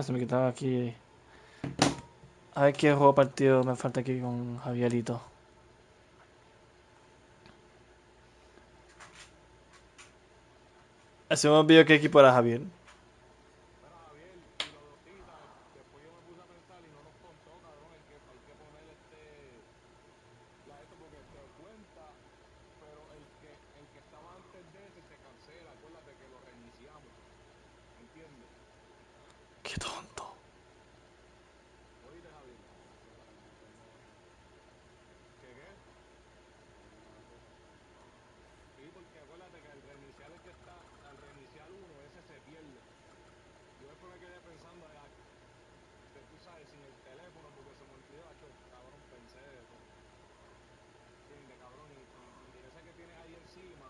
Se me quitaba aquí. A ver qué juego partido me falta aquí con Javierito. Hacemos vídeo qué equipo era Javier. Mira, Javier, y lo de ahorita, después yo me puse a pensar y no nos contó, cabrón, hay que poner esto porque se cuenta, pero el que estaba antes de ese se cancela, acuérdate que lo reiniciamos, ¿entiendes? Qué tonto. Oíste, Javier, ¿qué? Sí, porque acuérdate que al reiniciar uno, ese se pierde. Yo después me quedé pensando, tú sabes, sin el teléfono, porque se me olvidó, cabrón, pensé de eso. ¿Entiendes, cabrón? Y ese que tienes ahí encima,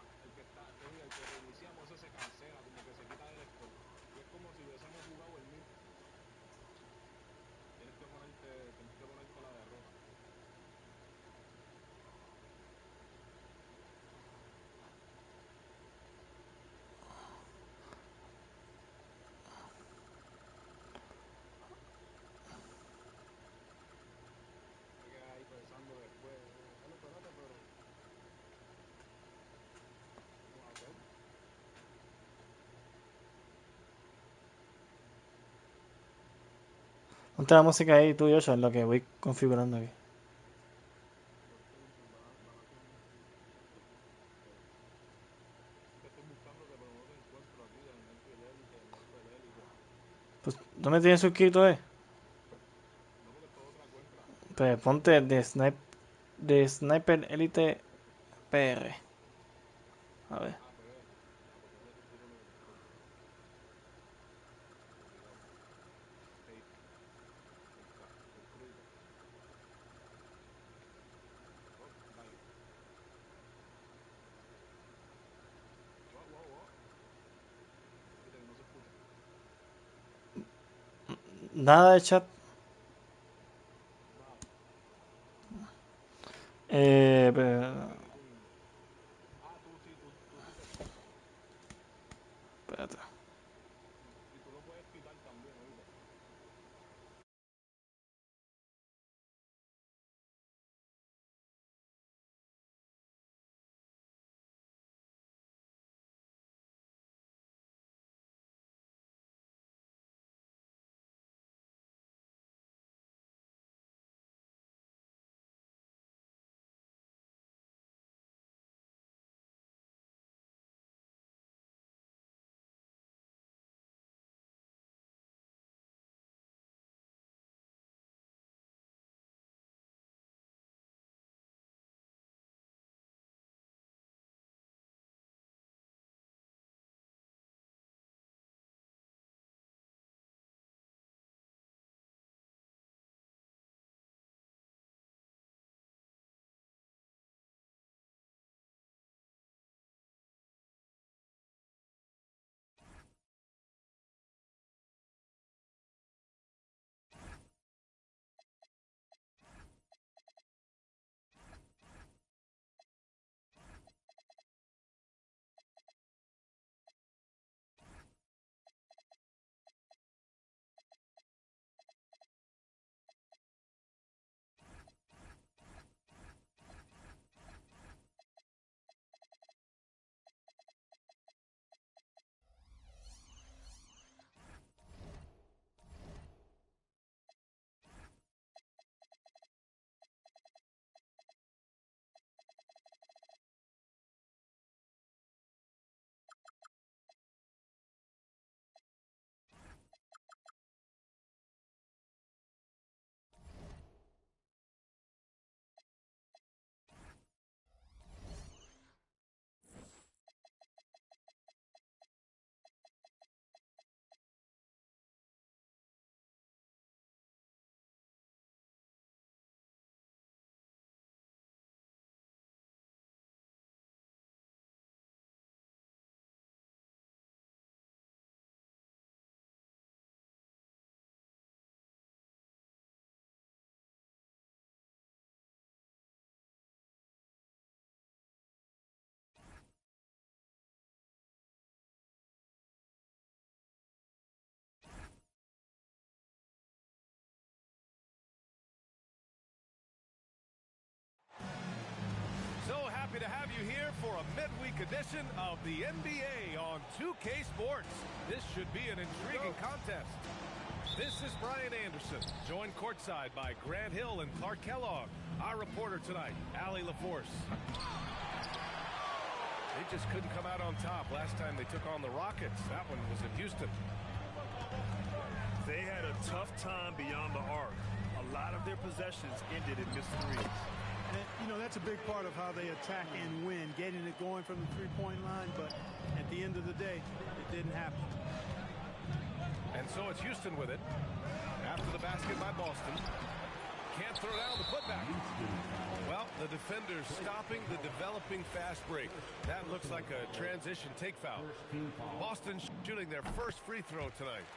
te digo, el que reiniciamos, ese se cancela, como que se quita del score. Y es como si hubiésemos jugado el mismo. Tienes que ponerte la derrota. Me quedé ahí pensando después, espérate, pero ¿qué vamos a hacer? Ponte la música ahí tú, Joshua, en lo que voy configurando aquí. Es que estoy buscándote, pero no te encuentro aquí en NFL Elite. Pues, ¿no me tienes suscrito, No, porque esto es otra cuenta. Pues ponte de Sniper Elite PR. A ver. Ah, PR. Ah, pues tienes que suscribirme de PR. Obligado. Ahí está, suscrito. Oh, dale. Wow, wow, wow. Viste que no se escucha. Nada de chat. Nada. Pero, Dame que tú. Ah, tú sí te escuchas. espérate. Y tú lo puedes quitar también, oíste. Happy to have you here for a midweek edition of the NBA on 2K Sports. This should be an intriguing contest. This is Brian Anderson, joined courtside by Grant Hill and Clark Kellogg. Our reporter tonight, Allie LaForce. They just couldn't come out on top last time they took on the Rockets. That one was in Houston. They had a tough time beyond the arc. A lot of their possessions ended in missed threes. And, you know, that's a big part of how they attack and win, getting it going from the three-point line, but at the end of the day, it didn't happen. And so it's Houston with it. After the basket by Boston. Can't throw down the putback. Well, the defender's stopping the developing fast break. That looks like a transition take foul. Boston shooting their first free throw tonight.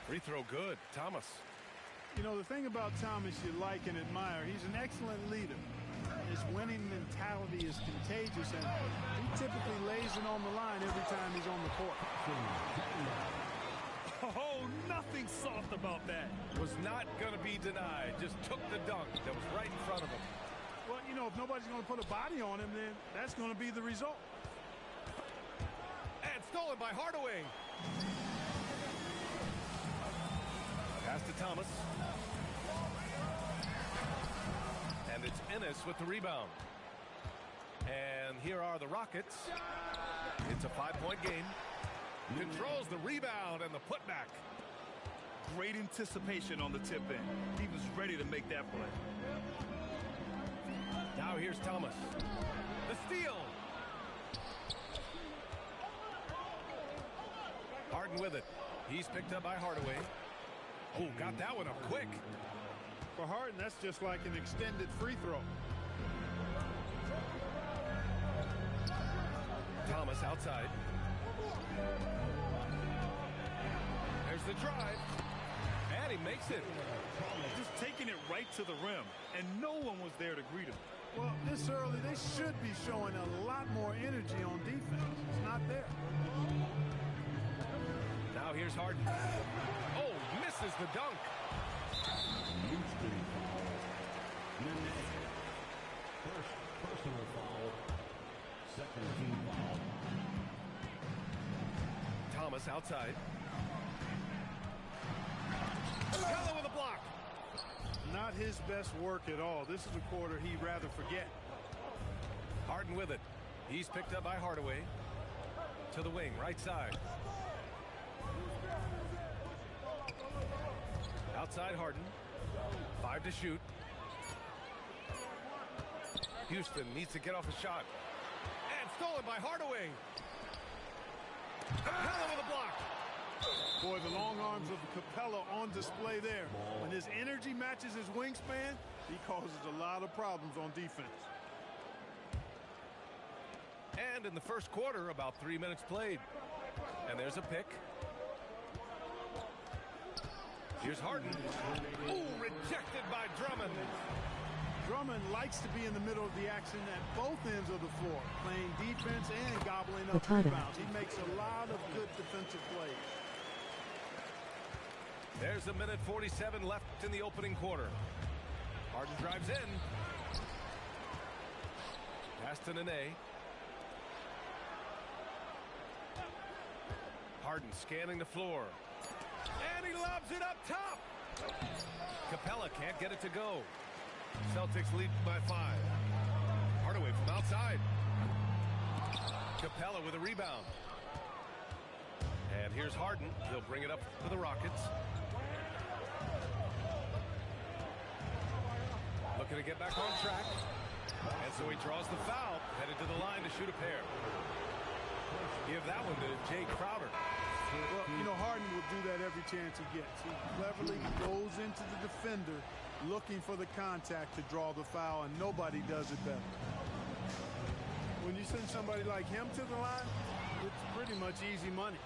Free throw good. Thomas. You know, the thing about Thomas you like and admire, he's an excellent leader. His winning mentality is contagious, and he typically lays it on the line every time he's on the court. Oh, nothing soft about that. Was not going to be denied. Just took the dunk that was right in front of him. Well, you know, if nobody's going to put a body on him, then that's going to be the result. And stolen by Hardaway. Pass to Thomas. And it's Ennis with the rebound. And here are the Rockets. It's a 5-point game. Controls the rebound and the putback. Great anticipation on the tip end. He was ready to make that play. Now here's Thomas. The steal. Harden with it. He's picked up by Hardaway. Oh, got that one up quick. For Harden, that's just like an extended free throw. Thomas outside. There's the drive. And he makes it. Just taking it right to the rim, and no one was there to greet him. Well, this early, they should be showing a lot more energy on defense. It's not there. Now here's Harden. Oh, misses the dunk. First personal foul. Second team foul. Thomas outside. Capella with a block. Not his best work at all. This is a quarter he'd rather forget. Harden with it. He's picked up by Hardaway. To the wing, right side. Outside Harden. 5 to shoot. Houston needs to get off a shot. And stolen by Hardaway. Capella with a block. Boy, the long arms of Capella on display there. When his energy matches his wingspan, he causes a lot of problems on defense. And in the first quarter, about 3 minutes played. And there's a pick. Here's Harden. Ooh, rejected by Drummond. Drummond likes to be in the middle of the action at both ends of the floor, playing defense and gobbling up rebounds. He makes a lot of good defensive plays. There's 1:47 left in the opening quarter. Harden drives in. Pass to Nene. Harden scanning the floor. And he lobs it up top. Capella can't get it to go. Celtics lead by 5. Hardaway from outside. Capella with a rebound. And here's Harden. He'll bring it up to the Rockets. Looking to get back on track. And so he draws the foul. Headed to the line to shoot a pair. Give that one to Jay Crowder. Well, you know, Harden will do that every chance he gets. He cleverly goes into the defender looking for the contact to draw the foul, and nobody does it better. When you send somebody like him to the line, it's pretty much easy money.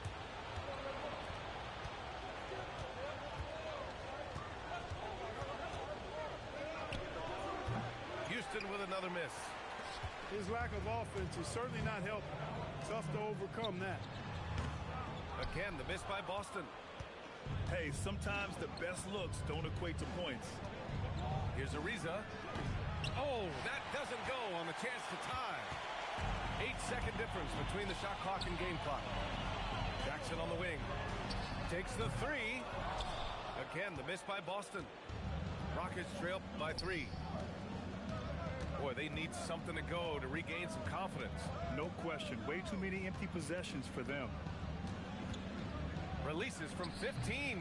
Houston with another miss. His lack of offense is certainly not helping. Tough to overcome that. Again, the miss by Boston. Hey, sometimes the best looks don't equate to points. Here's Ariza. Oh, that doesn't go on the chance to tie. 8-second difference between the shot clock and game clock. Jackson on the wing. Takes the three. Again, the miss by Boston. Rockets trail by 3. Boy, they need something to go to regain some confidence. No question. Way too many empty possessions for them. Releases from 15.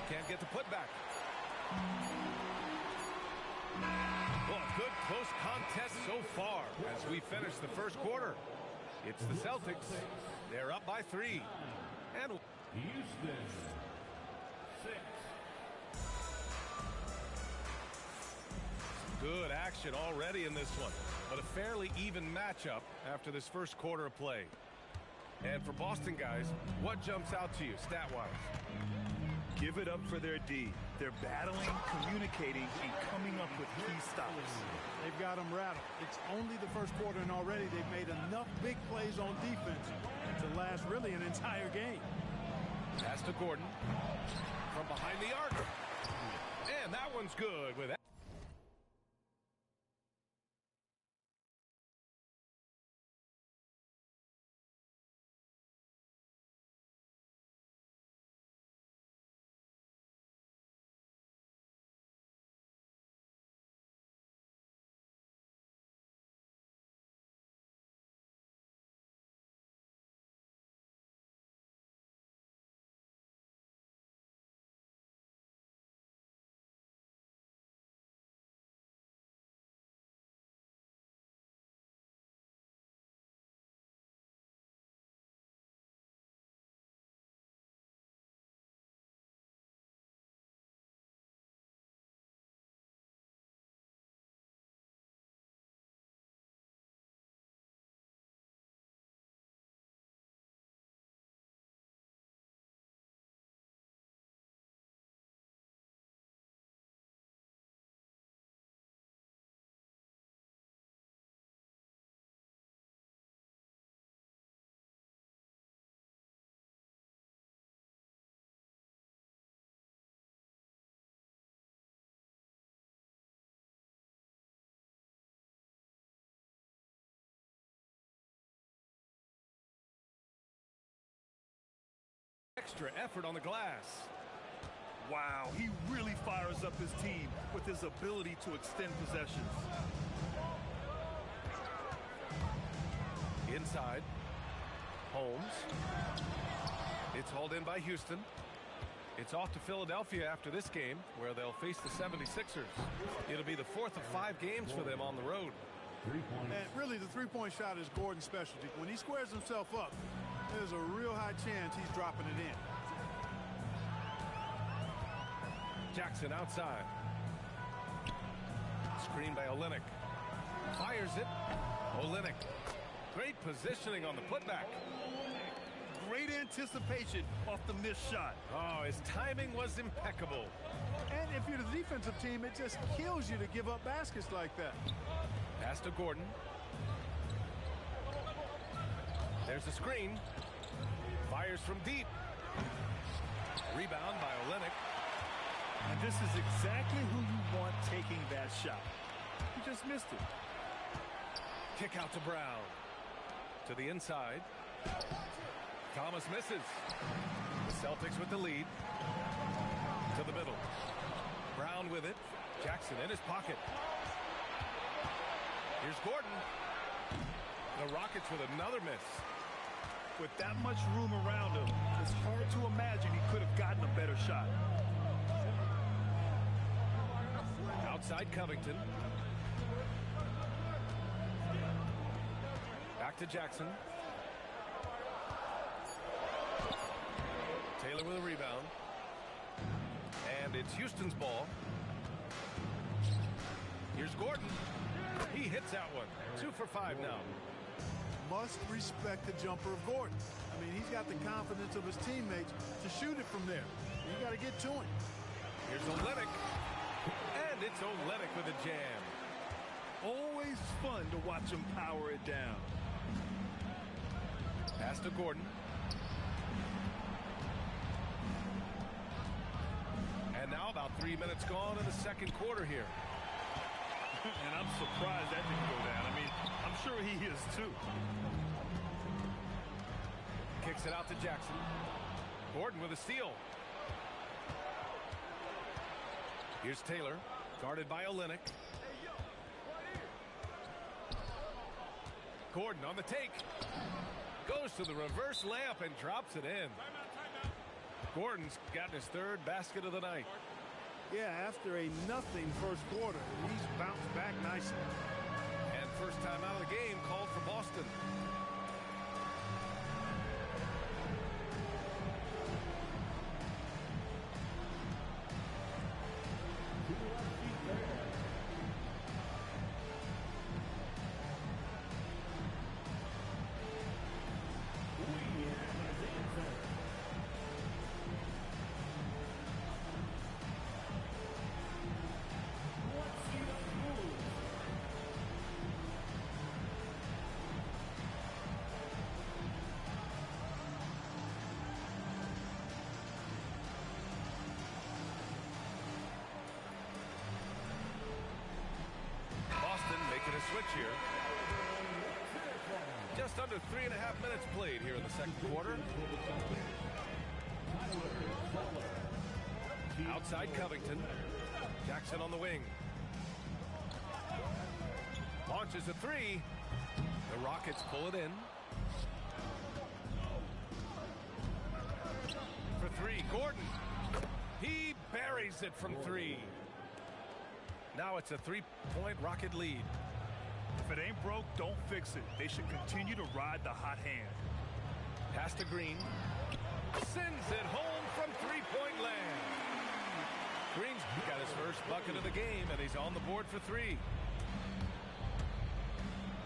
Can't get the putback. Well, a good close contest so far as we finish the first quarter. It's the Celtics. They're up by 3. And Houston, 6. good action already in this one, but a fairly even matchup after this first quarter of play. And for Boston guys, what jumps out to you stat-wise? Give it up for their D. They're battling, communicating, and coming up with key stops. They've got them rattled. It's only the first quarter, and already they've made enough big plays on defense to last really an entire game. Pass to Gordon from behind the arc. And that one's good with that. Extra effort on the glass. Wow, he really fires up his team with his ability to extend possessions. Inside. Holmes. It's hauled in by Houston. It's off to Philadelphia after this game, where they'll face the 76ers. It'll be the 4th of 5 games for them on the road. And really, the three-point shot is Gordon's specialty. When he squares himself up, there's a real high chance he's dropping it in. Jackson outside. Screen by Olynyk. Fires it. Olynyk. Great positioning on the putback. Great anticipation off the missed shot. Oh, his timing was impeccable. And if you're the defensive team, it just kills you to give up baskets like that. Pass to Gordon. There's a screen. Fires from deep. Rebound by Olynyk. And this is exactly who you want taking that shot. He just missed it. Kick out to Brown. To the inside. Thomas misses. The Celtics with the lead. To the middle. Brown with it. Jackson in his pocket. Here's Gordon. The Rockets with another miss. With that much room around him, it's hard to imagine he could have gotten a better shot. Outside Covington. Back to Jackson. Taylor with a rebound. And it's Houston's ball. Here's Gordon. He hits that one. 2 for 5 now. Must respect the jumper of Gordon. I mean, he's got the confidence of his teammates to shoot it from there. You got to get to him. Here's Olynyk. And it's Olynyk with a jam. Always fun to watch him power it down. Pass to Gordon. And now about 3 minutes gone in the second quarter here. And I'm surprised that didn't go down. I mean, I'm sure he is too. Kicks it out to Jackson. Gordon with a steal. Here's Taylor, guarded by Olynyk. Gordon on the take. Goes to the reverse layup and drops it in. Gordon's gotten his third basket of the night. Yeah, after a nothing first quarter, he's bounced back nicely. And first time out of the game called for Boston. Making a switch here. Just under 3.5 minutes played here in the second quarter. Outside Covington. Jackson on the wing. Launches a three. The Rockets pull it in. For three, Gordon. He buries it from three. Now it's a 3-point Rocket lead. If it ain't broke, don't fix it. They should continue to ride the hot hand. Pass to Green. Sends it home from three-point land. Green's got his first bucket of the game, and he's on the board for three.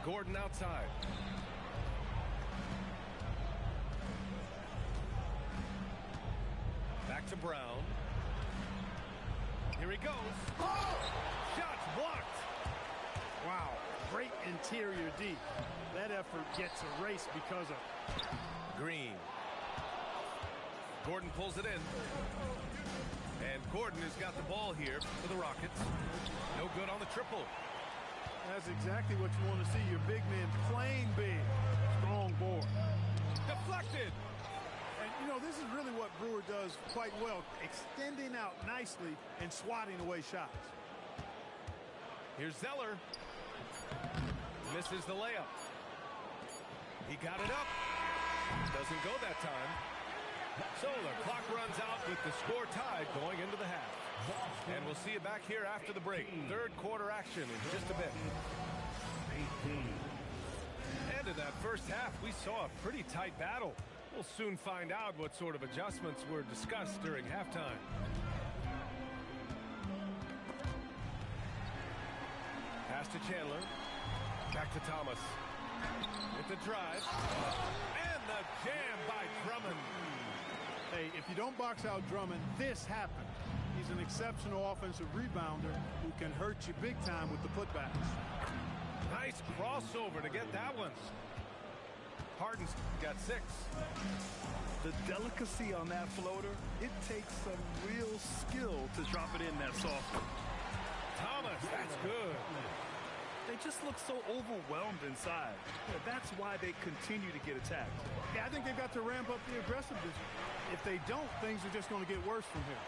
Gordon outside. Back to Brown. Here he goes. Oh! Shots blocked. Wow, great interior D. That effort gets erased because of Green. Gordon pulls it in. And Gordon has got the ball here for the Rockets. No good on the triple. That's exactly what you want to see. Your big men playing big. Strong board. Deflected. And, you know, this is really what Brewer does quite well, extending out nicely and swatting away shots. Here's Zeller. Misses the layup. He got it up. Doesn't go that time. So the clock runs out with the score tied going into the half. And we'll see you back here after the break. Third quarter action in just a bit. And in that first half, we saw a pretty tight battle. We'll soon find out what sort of adjustments were discussed during halftime. Pass to Chandler. Back to Thomas. With the drive. And the jam by Drummond. Hey, if you don't box out Drummond, this happened. He's an exceptional offensive rebounder who can hurt you big time with the putbacks. Nice crossover to get that one. Harden's got 6. The delicacy on that floater, it takes some real skill to drop it in that softly. Thomas, that's good. They just look so overwhelmed inside. That's why they continue to get attacked. Yeah, I think they've got to ramp up the aggressiveness. If they don't, things are just going to get worse from here.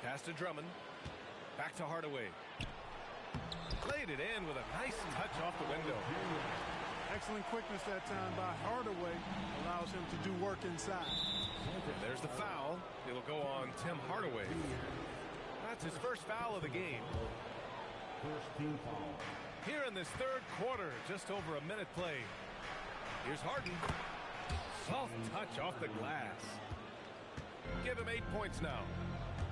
Pass to Drummond. Back to Hardaway. Played it in with a nice touch off the window. Excellent quickness that time by Hardaway. Allows him to do work inside. There's the foul. It'll go on Tim Hardaway. That's his first foul of the game. Here in this third quarter, just over a minute played. Here's Harden. Soft touch off the glass. Give him 8 points now.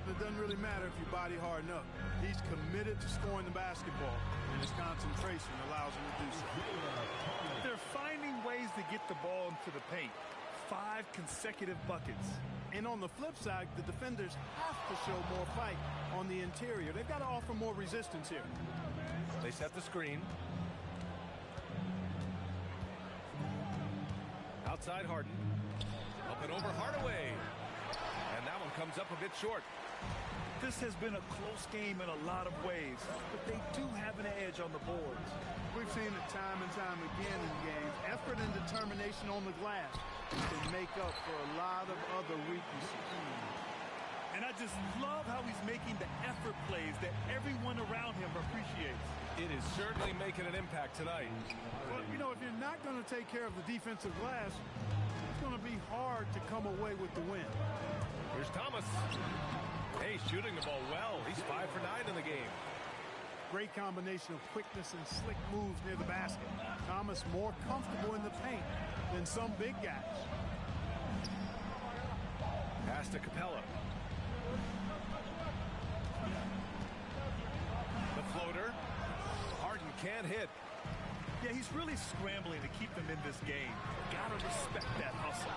It doesn't really matter if you body hard enough. He's committed to scoring the basketball, and his concentration allows him to do so. They're finding ways to get the ball into the paint. 5 consecutive buckets. And on the flip side, the defenders have to show more fight on the interior. They've got to offer more resistance here. They set the screen. Outside Harden. Up and over Hardaway. And that one comes up a bit short. This has been a close game in a lot of ways, but they do have an edge on the boards. We've seen it time and time again in games. Effort and determination on the glass can make up for a lot of other weaknesses. And I just love how he's making the effort plays that everyone around him appreciates. It is certainly making an impact tonight. Well, you know, if you're not going to take care of the defensive glass, it's going to be hard to come away with the win. Here's Thomas. Hey, shooting the ball well. He's 5 for 9 in the game. Great combination of quickness and slick moves near the basket. Thomas more comfortable in the paint than some big guys. Pass to Capella. The floater. Harden can't hit. Yeah, he's really scrambling to keep them in this game. Gotta respect that hustle.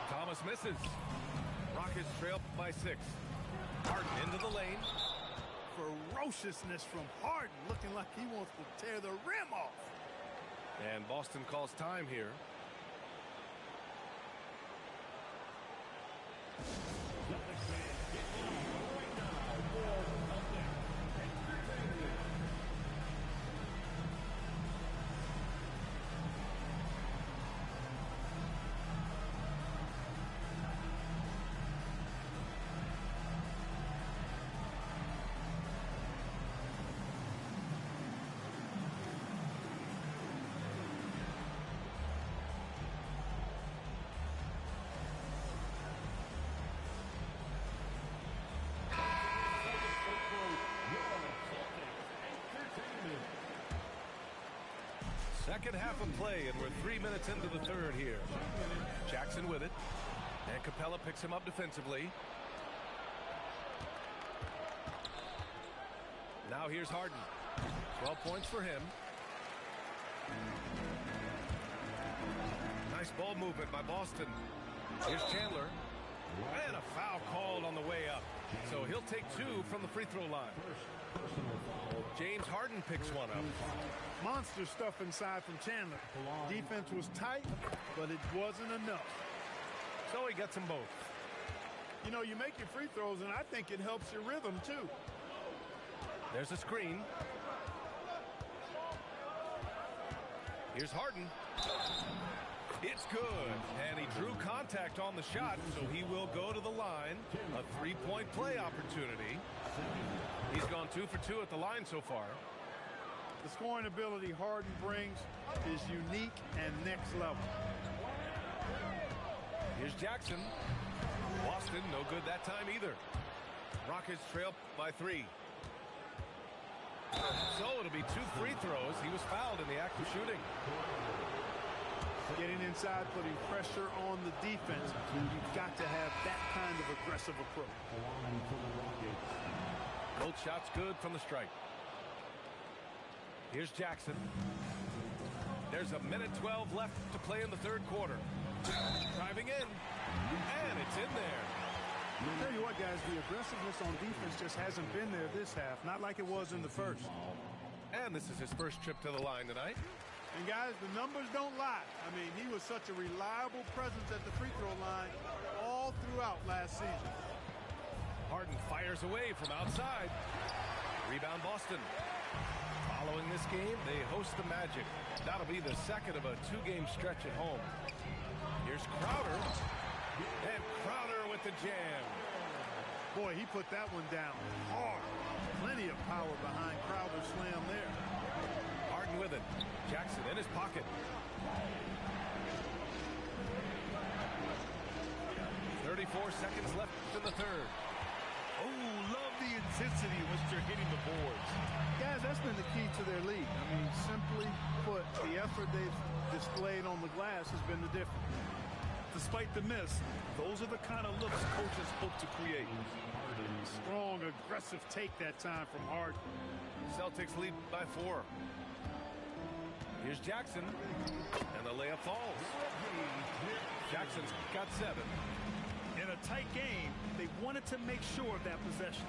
Thomas misses. Rockets trail by 6. Harden into the lane. Ferociousness from Harden, looking like he wants to tear the rim off. And Boston calls time here. Second half of play, and we're 3 minutes into the third here. Jackson with it. And Capella picks him up defensively. Now here's Harden. 12 points for him. Nice ball movement by Boston. Here's Chandler. And a foul called on the way up. So he'll take 2 from the free throw line. James Harden picks one up. Monster stuff inside from Chandler. Defense was tight, but it wasn't enough. So he gets them both. You know, you make your free throws, and I think it helps your rhythm, too. There's a screen. Here's Harden. It's good. And he drew contact on the shot, so he will go to the line. A 3-point play opportunity. He's gone 2 for 2 at the line so far. The scoring ability Harden brings is unique and next level. Here's Jackson. Boston, no good that time either. Rockets trail by 3. So it'll be 2 free throws. He was fouled in the act of shooting. Getting inside, putting pressure on the defense. You've got to have that kind of aggressive approach. Both shots good from the stripe. Here's Jackson. There's 1:12 left to play in the third quarter. Driving in. And it's in there. I'll tell you what, guys, the aggressiveness on defense just hasn't been there this half. Not like it was in the first. And this is his first trip to the line tonight. And, guys, the numbers don't lie. I mean, he was such a reliable presence at the free throw line all throughout last season. Harden fires away from outside. Rebound Boston. Following this game, they host the Magic. That'll be the second of a 2-game stretch at home. Here's Crowder. And Crowder with the jam. Boy, he put that one down hard. Plenty of power behind Crowder's slam there. Harden with it. Jackson in his pocket. 34 seconds left in the third. Oh, love the intensity in which they're hitting the boards. Guys, that's been the key to their league. I mean, simply put, the effort they've displayed on the glass has been the difference. Despite the miss, those are the kind of looks coaches hope to create. Strong, aggressive take that time from Harden. Celtics lead by 4. Here's Jackson. And the layup falls. Jackson's got 7. In a tight game, they wanted to make sure of that possession.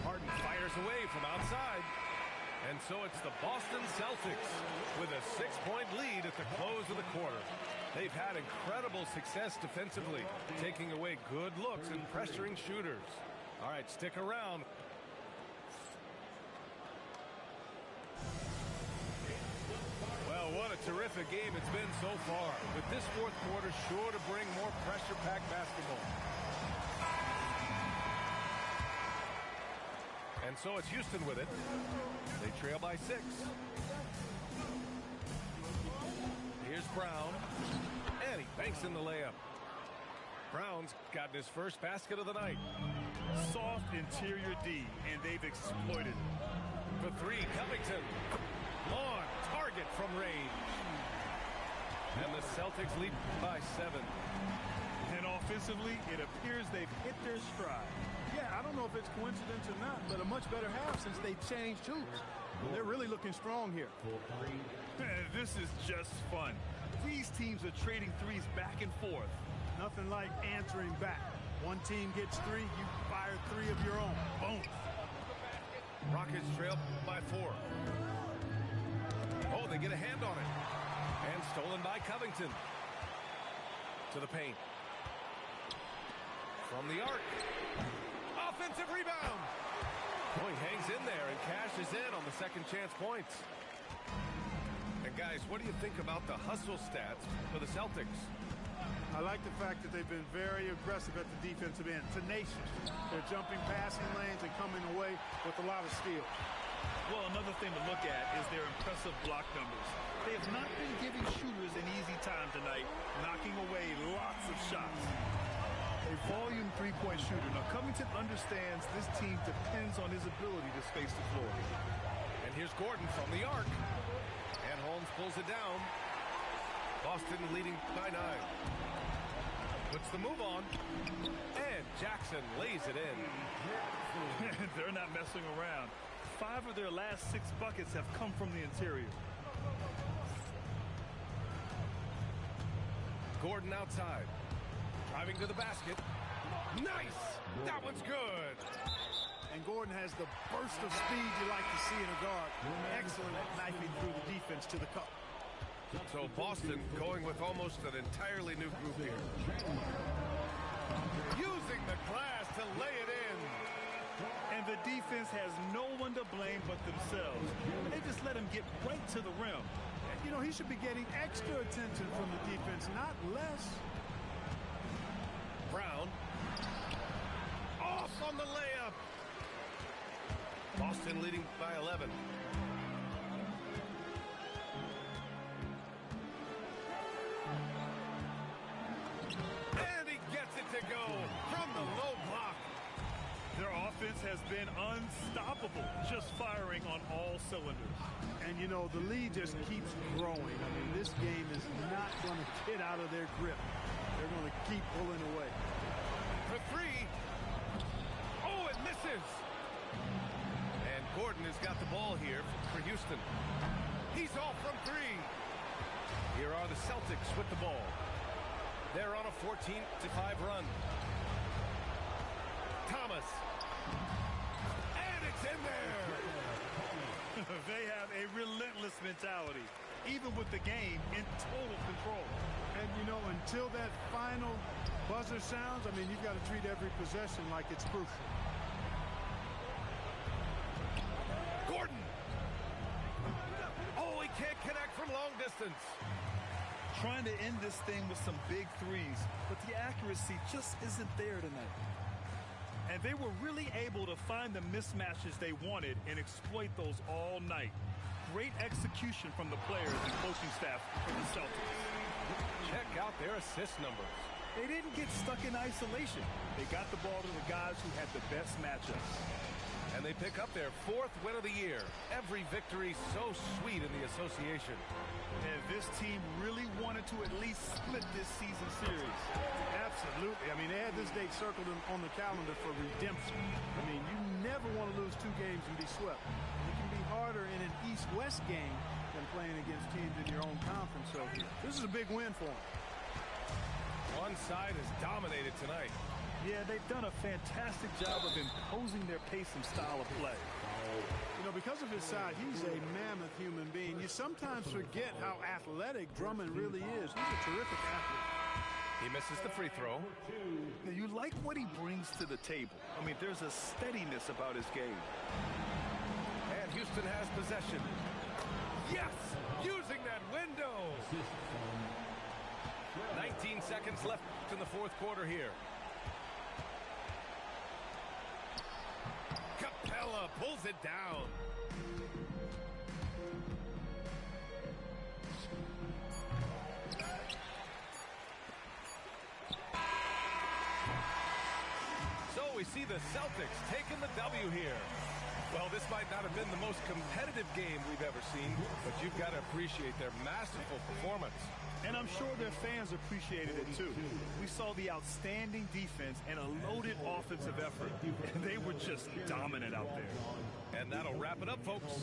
Harden fires away from outside. And so it's the Boston Celtics with a 6-point lead at the close of the quarter. They've had incredible success defensively, taking away good looks and pressuring shooters. All right, stick around. Well, what a terrific game it's been so far, with this fourth quarter sure to bring more pressure-packed basketball. And so it's Houston with it. They trail by 6. Here's Brown, and he banks in the layup. Brown's gotten his first basket of the night. Soft interior D, and they've exploited it. For 3, Covington. On target from range. And the Celtics lead by 7. And offensively, it appears they've hit their stride. Yeah, I don't know if it's coincidence or not, but a much better half since they changed hoops. They're really looking strong here. This is just fun. These teams are trading threes back and forth. Nothing like answering back. One team gets 3, you fire 3 of your own. Boom. Rockets trail by 4. Oh, they get a hand on it. And stolen by Covington. To the paint. From the arc. Offensive rebound. Oh, he hangs in there and cashes in on the second chance points. And guys, what do you think about the hustle stats for the Celtics? I like the fact that they've been very aggressive at the defensive end. Tenacious. They're jumping passing lanes and coming away with a lot of steals. Well, another thing to look at is their impressive block numbers. They have not been giving shooters an easy time tonight, knocking away lots of shots. A volume three-point shooter. Now, Covington understands this team depends on his ability to space the floor. And here's Gordon from the arc. And Holmes pulls it down. Boston leading by 9. Puts the move on. And Jackson lays it in. They're not messing around. 5 of their last 6 buckets have come from the interior. Gordon outside. Driving to the basket. Nice! That one's good. And Gordon has the burst of speed you like to see in a guard. Excellent at knifing through the defense to the cup. So Boston going with almost an entirely new group here. Using the glass to lay it in. And the defense has no one to blame but themselves. They just let him get right to the rim. You know, he should be getting extra attention from the defense, not less. Brown. Off on the layup. Boston leading by 11. And he gets it to go from the low block. Their offense has been unstoppable, just firing on all cylinders. And, you know, the lead just keeps growing. I mean, this game is not going to get out of their grip. They're going to keep pulling away. For 3. Oh, it misses. And Gordon has got the ball here for Houston. He's off from 3. Here are the Celtics with the ball. They're on a 14-5 run. Thomas. And it's in there. They have a relentless mentality, even with the game in total control. And, you know, until that final buzzer sounds, I mean, you've got to treat every possession like it's crucial. Gordon. Oh, he can't connect from long distance. Trying to end this thing with some big threes, but the accuracy just isn't there tonight. And they were really able to find the mismatches they wanted and exploit those all night. Great execution from the players and coaching staff for the Celtics. Check out their assist numbers. They didn't get stuck in isolation. They got the ball to the guys who had the best matchups. And they pick up their 4th win of the year. Every victory so sweet in the association. And this team really wanted to at least split this season series. Absolutely. I mean, they had this date circled on the calendar for redemption. I mean, you never want to lose 2 games and be swept. It can be harder in an East-West game than playing against teams in your own conference. So this is a big win for them. One side has dominated tonight. Yeah, they've done a fantastic job of imposing their pace and style of play. You You know, because of his size, he's a mammoth human being. You sometimes forget how athletic Drummond really is. He's a terrific athlete. He misses the free throw. Now, you like what he brings to the table. I mean, there's a steadiness about his game. And Houston has possession. Yes! Using that window! 19 seconds left in the fourth quarter here. Capella pulls it down. So we see the Celtics taking the W here. Well, this might not have been the most competitive game we've ever seen, but you've got to appreciate their masterful performance. And I'm sure their fans appreciated it too. We saw the outstanding defense and a loaded offensive effort. And they were just dominant out there. And that'll wrap it up, folks.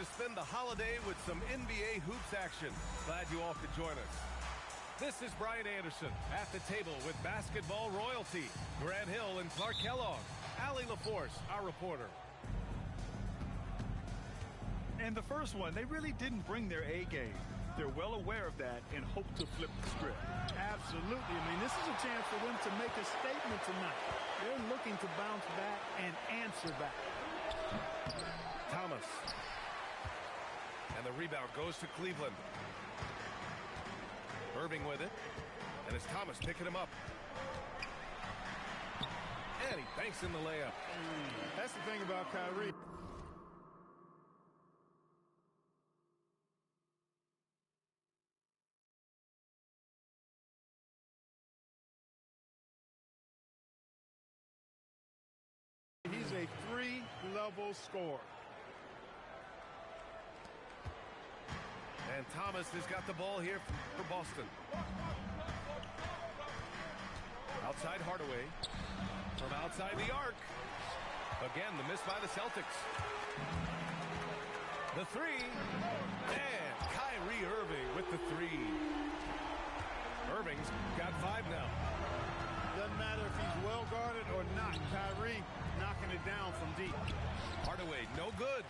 to spend the holiday with some NBA hoops action. Glad you all could join us. This is Brian Anderson at the table with basketball royalty. Grant Hill and Clark Kellogg. Allie LaForce, our reporter. And the first one, they really didn't bring their A game. They're well aware of that and hope to flip the script. Absolutely. I mean, this is a chance for them to make a statement tonight. They're looking to bounce back and answer back. Thomas. And the rebound goes to Cleveland. Irving with it. And it's Thomas picking him up. And he banks in the layup. That's the thing about Kyrie. He's a three-level scorer. And Thomas has got the ball here for Boston. Outside Hardaway. From outside the arc. Again, the miss by the Celtics. The three. And Kyrie Irving with the three. Irving's got 5 now. Doesn't matter if he's well guarded or not. Kyrie knocking it down from deep. Hardaway, no good.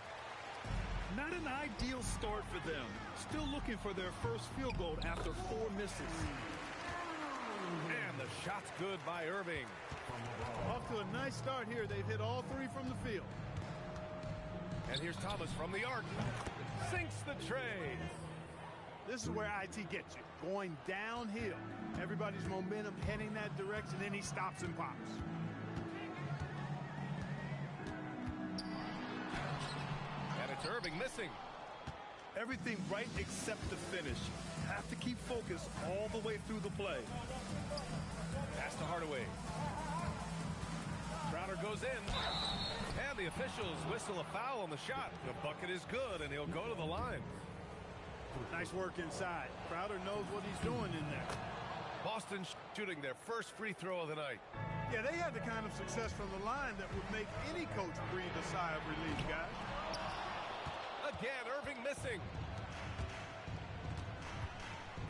Not an ideal start for them. Still looking for their first field goal after 4 misses. And the shot's good by Irving. Off to a nice start here. They've hit all 3 from the field. And here's Thomas from the arc. Sinks the tray. This is where IT gets you. Going downhill. Everybody's momentum heading that direction, then he stops and pops. And it's Irving missing. Everything right except the finish. Have to keep focused all the way through the play. Pass to Hardaway. Crowder goes in. And the officials whistle a foul on the shot. The bucket is good, and he'll go to the line. Nice work inside. Crowder knows what he's doing in there. Boston shooting their first free throw of the night. Yeah, they had the kind of success from the line that would make any coach breathe a sigh of relief, guys. Again, Irving missing.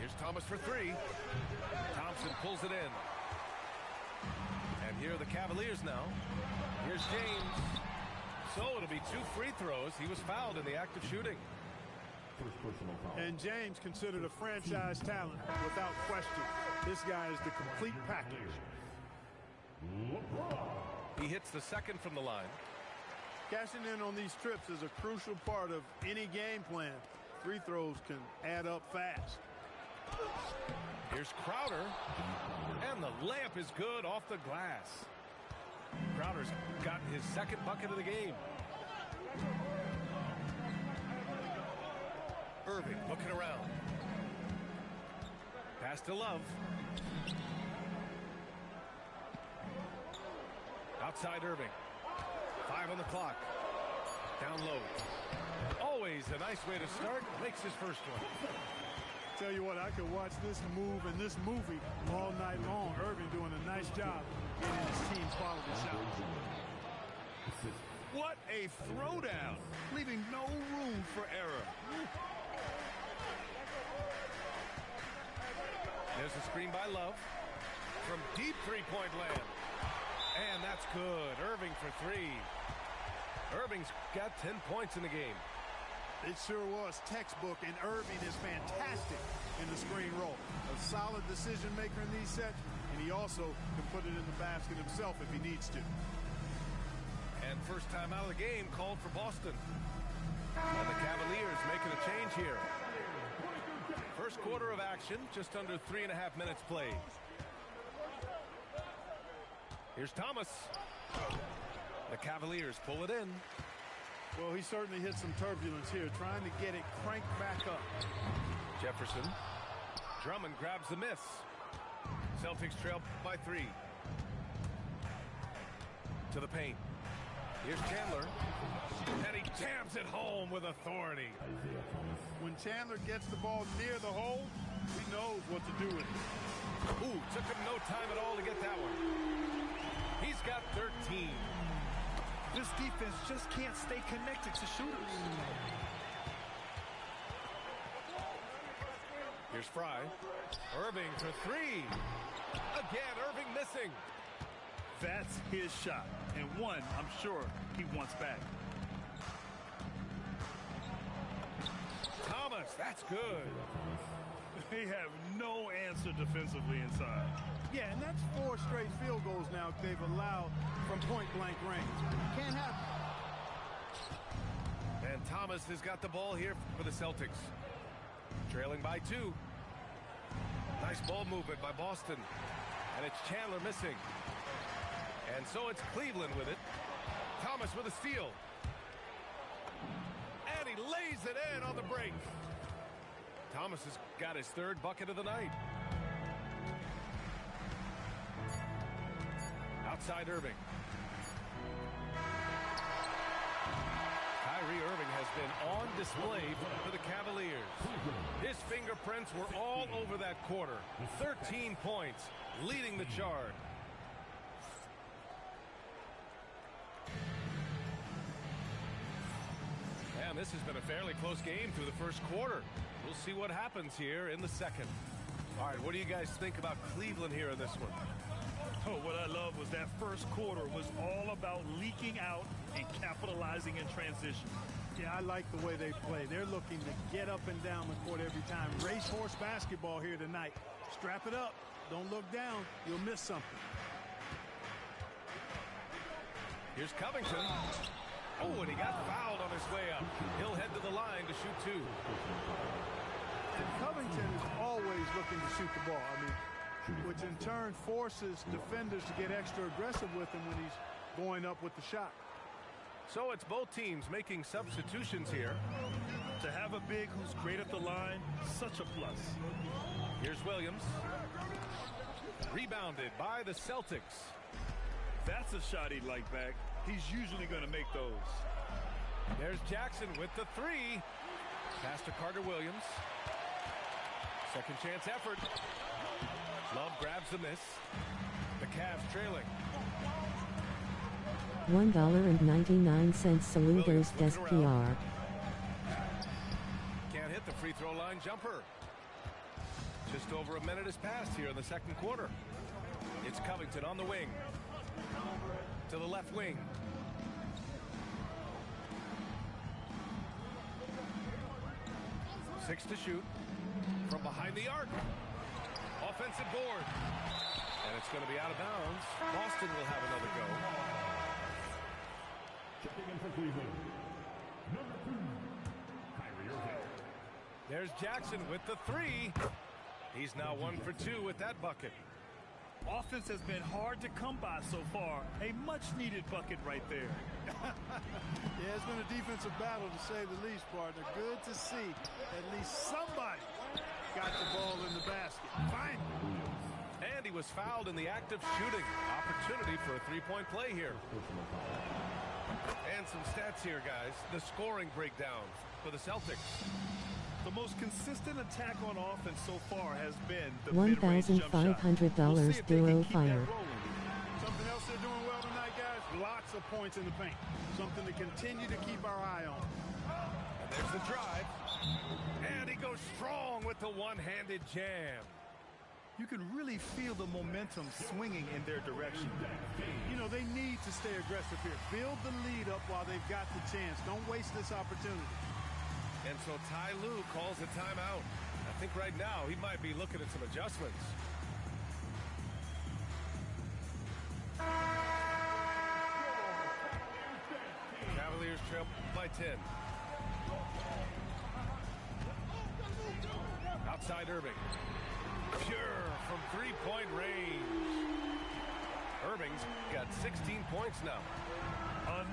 Here's Thomas for 3. Thompson pulls it in. And here are the Cavaliers now. Here's James. So it'll be 2 free throws. He was fouled in the act of shooting. And James considered a franchise talent without question. This guy is the complete package. He hits the second from the line. Cashing in on these trips is a crucial part of any game plan. Free throws can add up fast. Here's Crowder. And the layup is good off the glass. Crowder's got his second bucket of the game. Irving looking around. Pass to Love. Outside Irving. 5 on the clock. Down low. Always a nice way to start. Makes his first one. Tell you what, I could watch this move and this movie all night long. Irving doing a nice job getting his team quality shots. What a throwdown, leaving no room for error. There's a screen by Love. From deep three-point land. And that's good. Irving for 3. Irving's got 10 points in the game. It sure was textbook, and Irving is fantastic in the screen roll. A solid decision maker in these sets, and he also can put it in the basket himself if he needs to. And first time out of the game called for Boston. And the Cavaliers making a change here. First quarter of action, just under 3.5 minutes played. Here's Thomas. The Cavaliers pull it in. Well, he certainly hit some turbulence here, trying to get it cranked back up. Jefferson. Drummond grabs the miss. Celtics trail by 3. To the paint. Here's Chandler. And he jams it home with authority. When Chandler gets the ball near the hole, he knows what to do with it. Ooh, took him no time at all to get that one. He's got 13. This defense just can't stay connected to shooters. Here's Fry. Irving for three. Again, Irving missing. That's his shot, and one I'm sure he wants back. Thomas, that's good. They have no answer defensively inside. Yeah, and that's 4 straight field goals now they've allowed from point-blank range. Can't happen. And Thomas has got the ball here for the Celtics. Trailing by 2. Nice ball movement by Boston. And it's Chandler missing. And so it's Cleveland with it. Thomas with a steal. And he lays it in on the break. Thomas has got his 3rd bucket of the night. Outside Irving. Kyrie Irving has been on display for the Cavaliers. His fingerprints were all over that quarter. 13 points, leading the charge. And this has been a fairly close game through the first quarter. We'll see what happens here in the second. All right, what do you guys think about Cleveland here in this one? Oh, what I love was that first quarter was all about leaking out and capitalizing in transition. Yeah, I like the way they play. They're looking to get up and down the court every time. Racehorse basketball here tonight. Strap it up. Don't look down. You'll miss something. Here's Covington. Oh, and he got fouled on his way up. He'll head to the line to shoot 2. And Covington is always looking to shoot the ball. I mean, which in turn forces defenders to get extra aggressive with him when he's going up with the shot. So it's both teams making substitutions here. To have a big who's great at the line, such a plus. Here's Williams. Rebounded by the Celtics. That's a shot he'd like back. He's usually going to make those. There's Jackson with the 3. Pass to Carter Williams. Second chance effort. Love grabs the miss. The Cavs trailing. $1.99 Saludos des PR. Can't hit the free throw line jumper. Just over a minute has passed here in the second quarter. It's Covington on the wing. To the left wing. Six to shoot. From behind the arc. Offensive board. And it's going to be out of bounds. Boston will have another go. Checking in for Cleveland. Number 2, Kyrie Irving. There's Jackson with the 3. He's now 1 for 2 with that bucket. Offense has been hard to come by so far. A much-needed bucket right there. Yeah, it's been a defensive battle, to say the least, partner. Good to see at least somebody got the ball in the basket. Finally. And he was fouled in the act of shooting. Opportunity for a 3-point play here. And some stats here, guys. The scoring breakdown for the Celtics. The most consistent attack on offense so far has been the mid-range jump shot. $1,500 We'll see if they can Duro keep Fire. that rolling. Something else they're doing well tonight, guys. Lots of points in the paint. Something to continue to keep our eye on. And there's the drive. And he goes strong with the one-handed jam. You can really feel the momentum swinging in their direction. You know, they need to stay aggressive here. Build the lead up while they've got the chance. Don't waste this opportunity. And so Ty Lue calls a timeout. I think right now he might be looking at some adjustments. Cavaliers trail by 10. Outside Irving. Pure from three-point range. Irving's got 16 points now.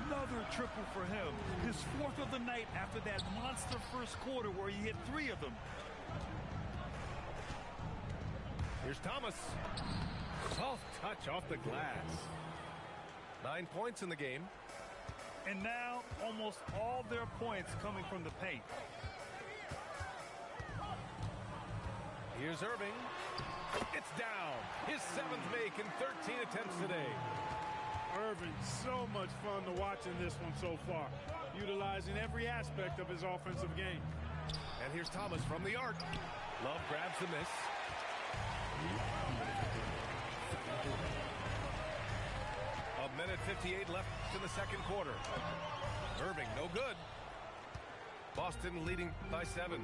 Another triple for him. His 4th of the night after that monster first quarter where he hit 3 of them. Here's Thomas. Soft touch off the glass. 9 points in the game. And now almost all their points coming from the paint. Here's Irving. It's down. His 7th make in 13 attempts today. Irving, so much fun to watch in this one so far, utilizing every aspect of his offensive game. And here's Thomas from the arc. Love grabs the miss. A minute 58 left in the second quarter. Irving, no good. Boston leading by 7.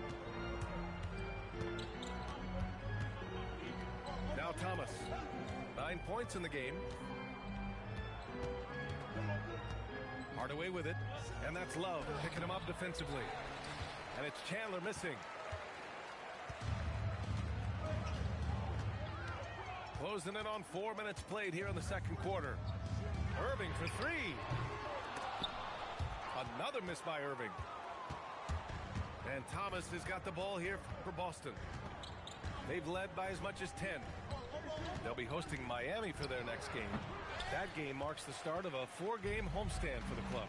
Now Thomas. 9 points in the game. Hardaway with it. And that's Love picking him up defensively. And it's Chandler missing. Closing in on 4 minutes played here in the second quarter. Irving for 3. Another miss by Irving. And Thomas has got the ball here for Boston. They've led by as much as 10. They'll be hosting Miami for their next game. That game marks the start of a 4-game homestand for the club.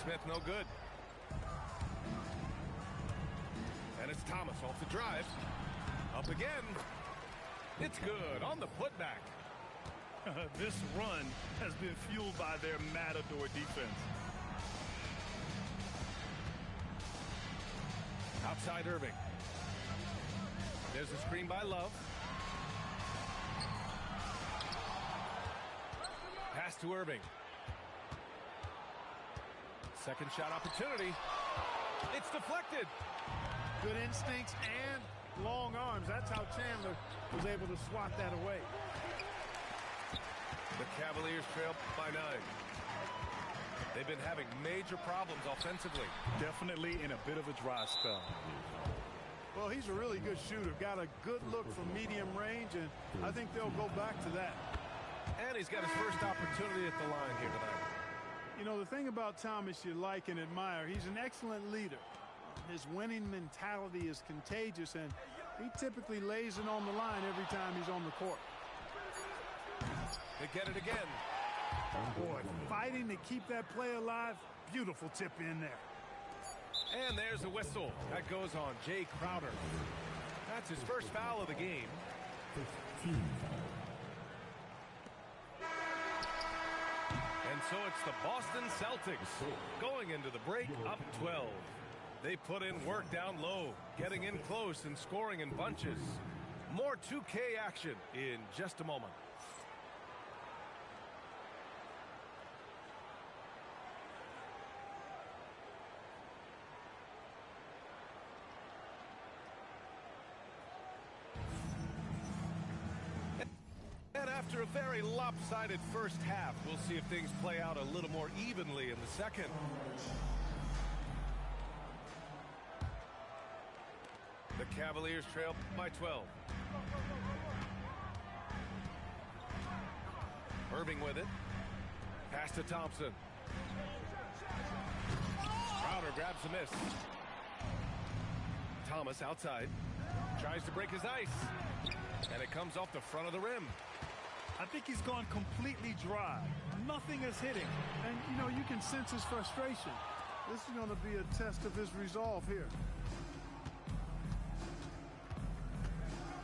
Smith no good. And it's Thomas off the drive. Up again. It's good on the putback. This run has been fueled by their matador defense. Outside Irving. There's a screen by Love. Pass to Irving. Second shot opportunity. It's deflected. Good instincts and long arms. That's how Chandler was able to swat that away. The Cavaliers trail by 9. They've been having major problems offensively. Definitely in a bit of a dry spell. Well, he's a really good shooter. Got a good look from medium range, and I think they'll go back to that. And he's got his first opportunity at the line here tonight. You know, the thing about Thomas you like and admire, he's an excellent leader. His winning mentality is contagious, and he typically lays it on the line every time he's on the court. They get it again. Boy, fighting to keep that play alive. Beautiful tip in there. And there's a whistle. That goes on Jay Crowder. That's his first foul of the game. And so it's the Boston Celtics going into the break up 12. They put in work down low, getting in close and scoring in bunches. More 2K action in just a moment. And after a very lopsided first half, we'll see if things play out a little more evenly in the second. The Cavaliers trail by 12. Irving with it. Pass to Thompson. Crowder grabs the miss. Thomas outside. Tries to break his ice. And it comes off the front of the rim. I think he's gone completely dry. Nothing is hitting. And, you know, you can sense his frustration. This is going to be a test of his resolve here.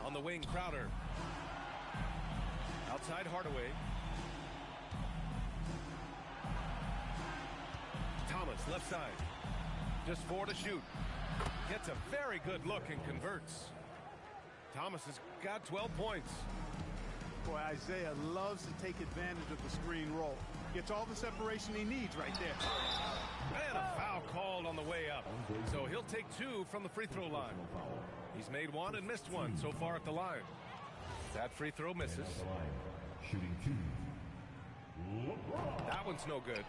On the wing, Crowder. Outside Hardaway. Thomas, left side. Just 4 to shoot. Gets a very good look and converts. Thomas has got 12 points. Boy, Isaiah loves to take advantage of the screen roll. Gets all the separation he needs right there. And a foul called on the way up. So he'll take 2 from the free throw line. He's made 1 and missed 1 so far at the line. That free throw misses. Shooting 2. That one's no good.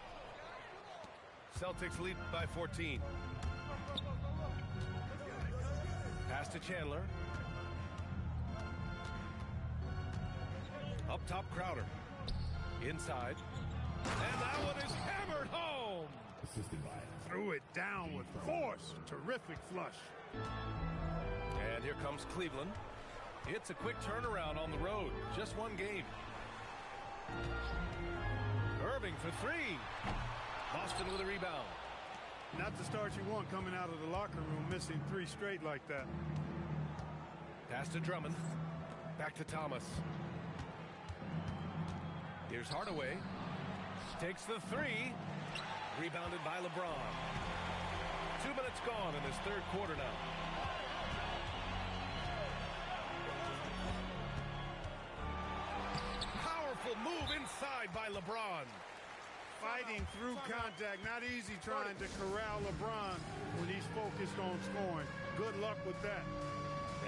Celtics lead by 14. Pass to Chandler. Up top, Crowder. Inside. And that one is hammered home. Assisted by. Threw it down with force. Terrific flush. And here comes Cleveland. It's a quick turnaround on the road. Just 1 game. Irving for 3. Boston with a rebound. Not the start you want coming out of the locker room, missing 3 straight like that. Pass to Drummond. Back to Thomas. Here's Hardaway. Takes the 3. Rebounded by LeBron. 2 minutes gone in this third quarter now. Powerful move inside by LeBron. Fighting through contact. Not easy trying to corral LeBron when he's focused on scoring. Good luck with that.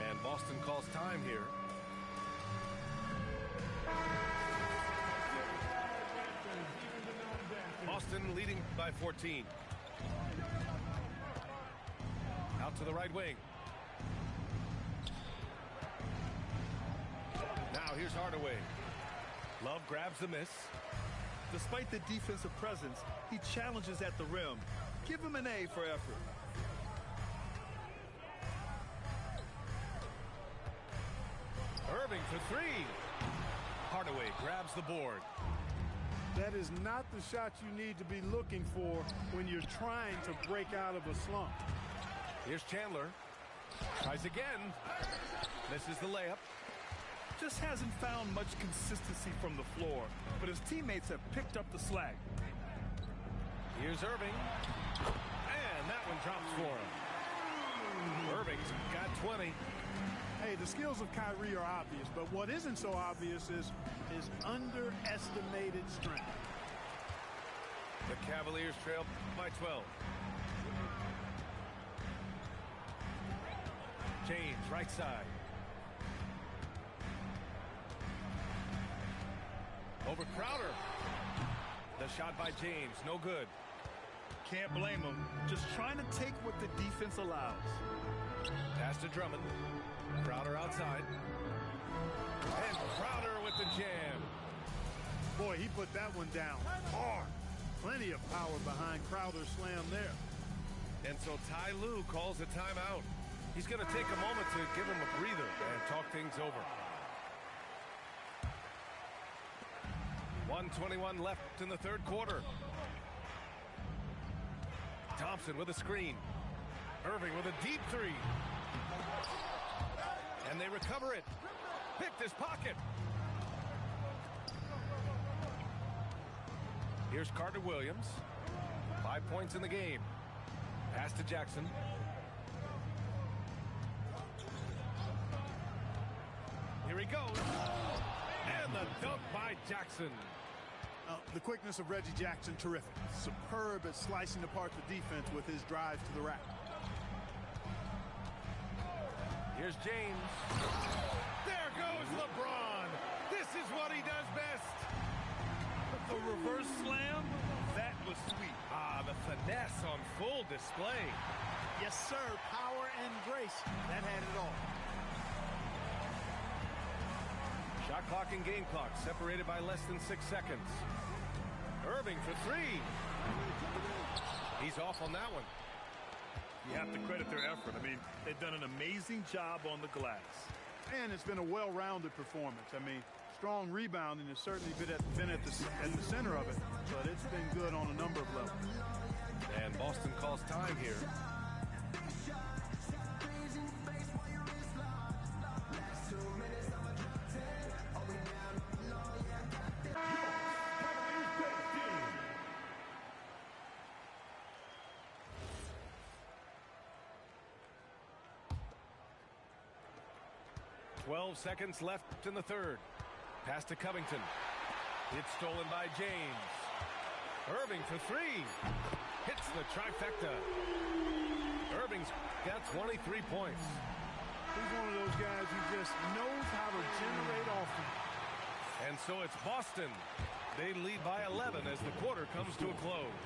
And Boston calls time here. Boston leading by 14. Out to the right wing. Now here's Hardaway. Love grabs the miss. Despite the defensive presence, he challenges at the rim. Give him an A for effort. Irving for three. Hardaway grabs the board. That is not the shot you need to be looking for when you're trying to break out of a slump. Here's Chandler. Tries again. Misses the layup. Just hasn't found much consistency from the floor, but his teammates have picked up the slack. Here's Irving. And that one drops for him. Irving's got 20. Hey, the skills of Kyrie are obvious, but what isn't so obvious is his underestimated strength. The Cavaliers trail by 12. James, right side. Over Crowder. The shot by James, no good. Can't blame him. Just trying to take what the defense allows. Pass to Drummond. Crowder outside. And Crowder with the jam. Boy, he put that one down hard. Plenty of power behind Crowder's slam there. And so Ty Lue calls a timeout. He's going to take a moment to give him a breather and talk things over. 1:21 left in the third quarter. Thompson with a screen. Irving with a deep three. And they recover it. Picked his pocket. Here's Carter Williams. 5 points in the game. Pass to Jackson. Here he goes. And the dunk by Jackson. The quickness of Reggie Jackson, terrific. Superb at slicing apart the defense with his drives to the rack. Here's James. There goes LeBron. This is what he does best. A reverse slam? That was sweet. Ah, the finesse on full display. Yes, sir. Power and grace. That had it all. Shot clock and game clock separated by less than 6 seconds. Irving for three. He's off on that one. You have to credit their effort. I mean, they've done an amazing job on the glass. And it's been a well-rounded performance. I mean, strong rebounding has certainly been at the center of it, but it's been good on a number of levels. And Boston calls time here. .12 seconds left in the third. Pass to Covington. It's stolen by James. Irving for three. Hits the trifecta. Irving's got 23 points. He's one of those guys who just knows how to generate offense. And so it's Boston. They lead by 11 as the quarter comes to a close.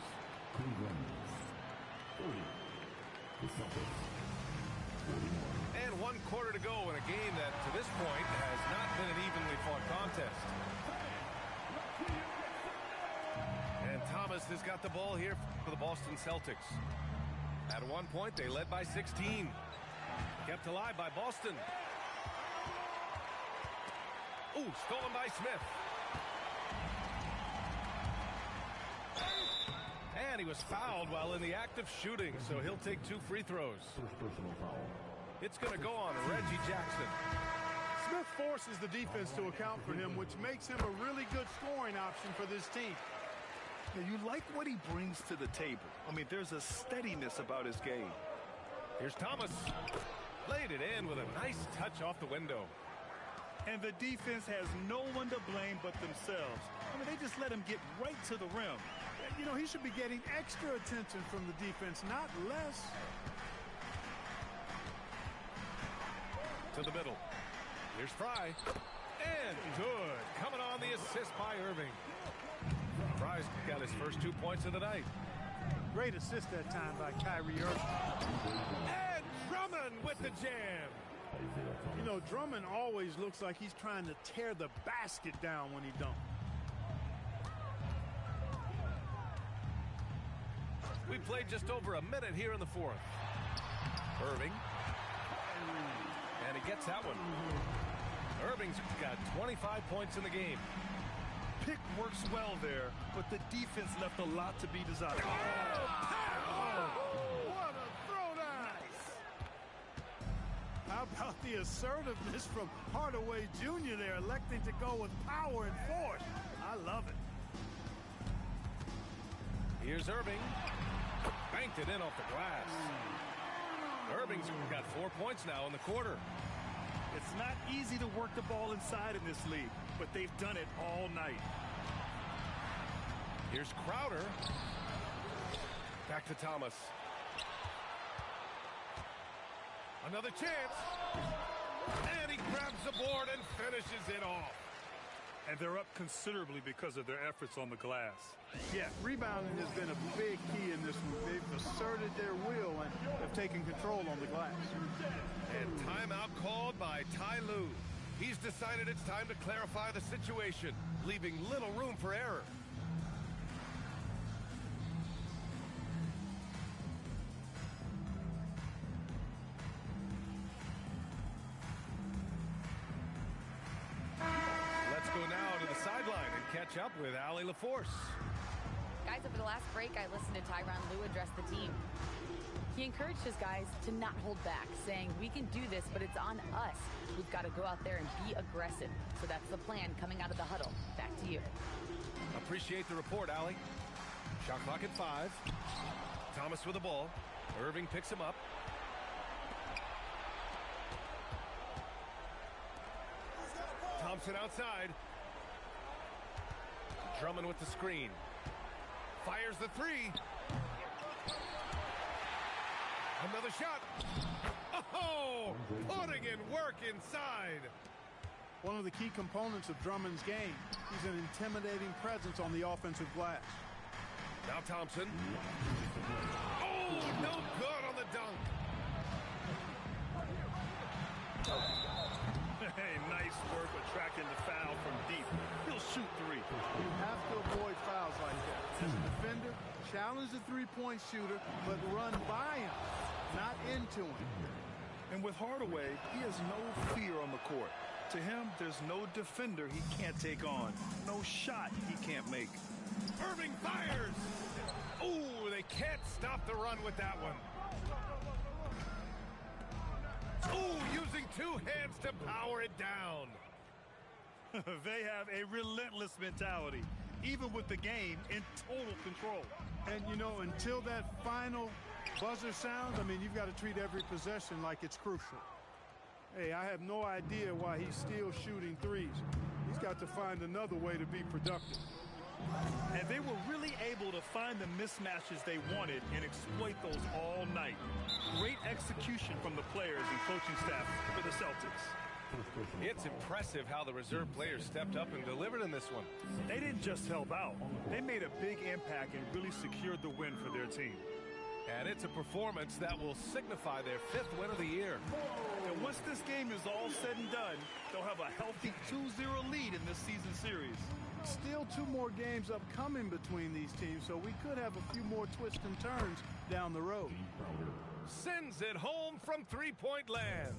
And 1 quarter to go in a game that, to this point, has not been an evenly fought contest. And Thomas has got the ball here for the Boston Celtics. At one point, they led by 16. Kept alive by Boston. Ooh, stolen by Smith. And he was fouled while in the act of shooting, so he'll take 2 free throws. It's going to go on Reggie Jackson. Smith forces the defense to account for him, which makes him a really good scoring option for this team. Yeah, you like what he brings to the table. I mean, there's a steadiness about his game. Here's Thomas. Laid it in with a nice touch off the window. And the defense has no one to blame but themselves. I mean, they just let him get right to the rim. You know, he should be getting extra attention from the defense, not less. To the middle. Here's Fry. And good. Coming on the assist by Irving. Fry's got his first 2 points of the night. Great assist that time by Kyrie Irving. And Drummond with the jam. You know, Drummond always looks like he's trying to tear the basket down when he dunks. We played just over a minute here in the fourth. Irving. And he gets that one. Irving's got 25 points in the game. Pick works well there, but the defense left a lot to be desired. What a throwdown! How about the assertiveness from Hardaway Jr. there, electing to go with power and force? I love it. Here's Irving. Banked it in off the glass. Irving's got 4 points now in the quarter. It's not easy to work the ball inside in this league, but they've done it all night. Here's Crowder. Back to Thomas. Another chance. And he grabs the board and finishes it off. And they're up considerably because of their efforts on the glass. Yeah, rebounding has been a big key in this one. They've asserted their will and have taken control on the glass. And timeout called by Ty Lue. He's decided it's time to clarify the situation, leaving little room for error. Let's go now to the sideline and catch up with Allie LaForce. Guys, over the last break, I listened to Tyronn Lue address the team. He encouraged his guys to not hold back, saying, we can do this, but it's on us. We've got to go out there and be aggressive. So that's the plan coming out of the huddle. Back to you. Appreciate the report, Allie. Shot clock at 5. Thomas with the ball. Irving picks him up. Thompson outside. Drummond with the screen. Fires the 3. Another shot. Oh, putting in work inside. One of the key components of Drummond's game. He's an intimidating presence on the offensive glass. Now Thompson. Oh, no good on the dunk. Hey, nice work attracting the foul from deep. He'll shoot 3. You have to avoid fouls like that. As a defender, challenge the three-point shooter, but run by him, not into him. And with Hardaway, he has no fear on the court. To him, there's no defender he can't take on. No shot he can't make. Irving fires. Oh, they can't stop the run with that one. Oh, using 2 hands to power it down. They have a relentless mentality, even with the game in total control. And, you know, until that final buzzer sounds, I mean, you've got to treat every possession like it's crucial. Hey, I have no idea why he's still shooting threes. He's got to find another way to be productive. And they were really able to find the mismatches they wanted and exploit those all night. Great execution from the players and coaching staff for the Celtics. It's impressive how the reserve players stepped up and delivered in this one. They didn't just help out. They made a big impact and really secured the win for their team. And it's a performance that will signify their 5th win of the year. And once this game is all said and done, they'll have a healthy 2-0 lead in this season series. Still 2 more games upcoming between these teams, so we could have a few more twists and turns down the road. Sends it home from three-point land.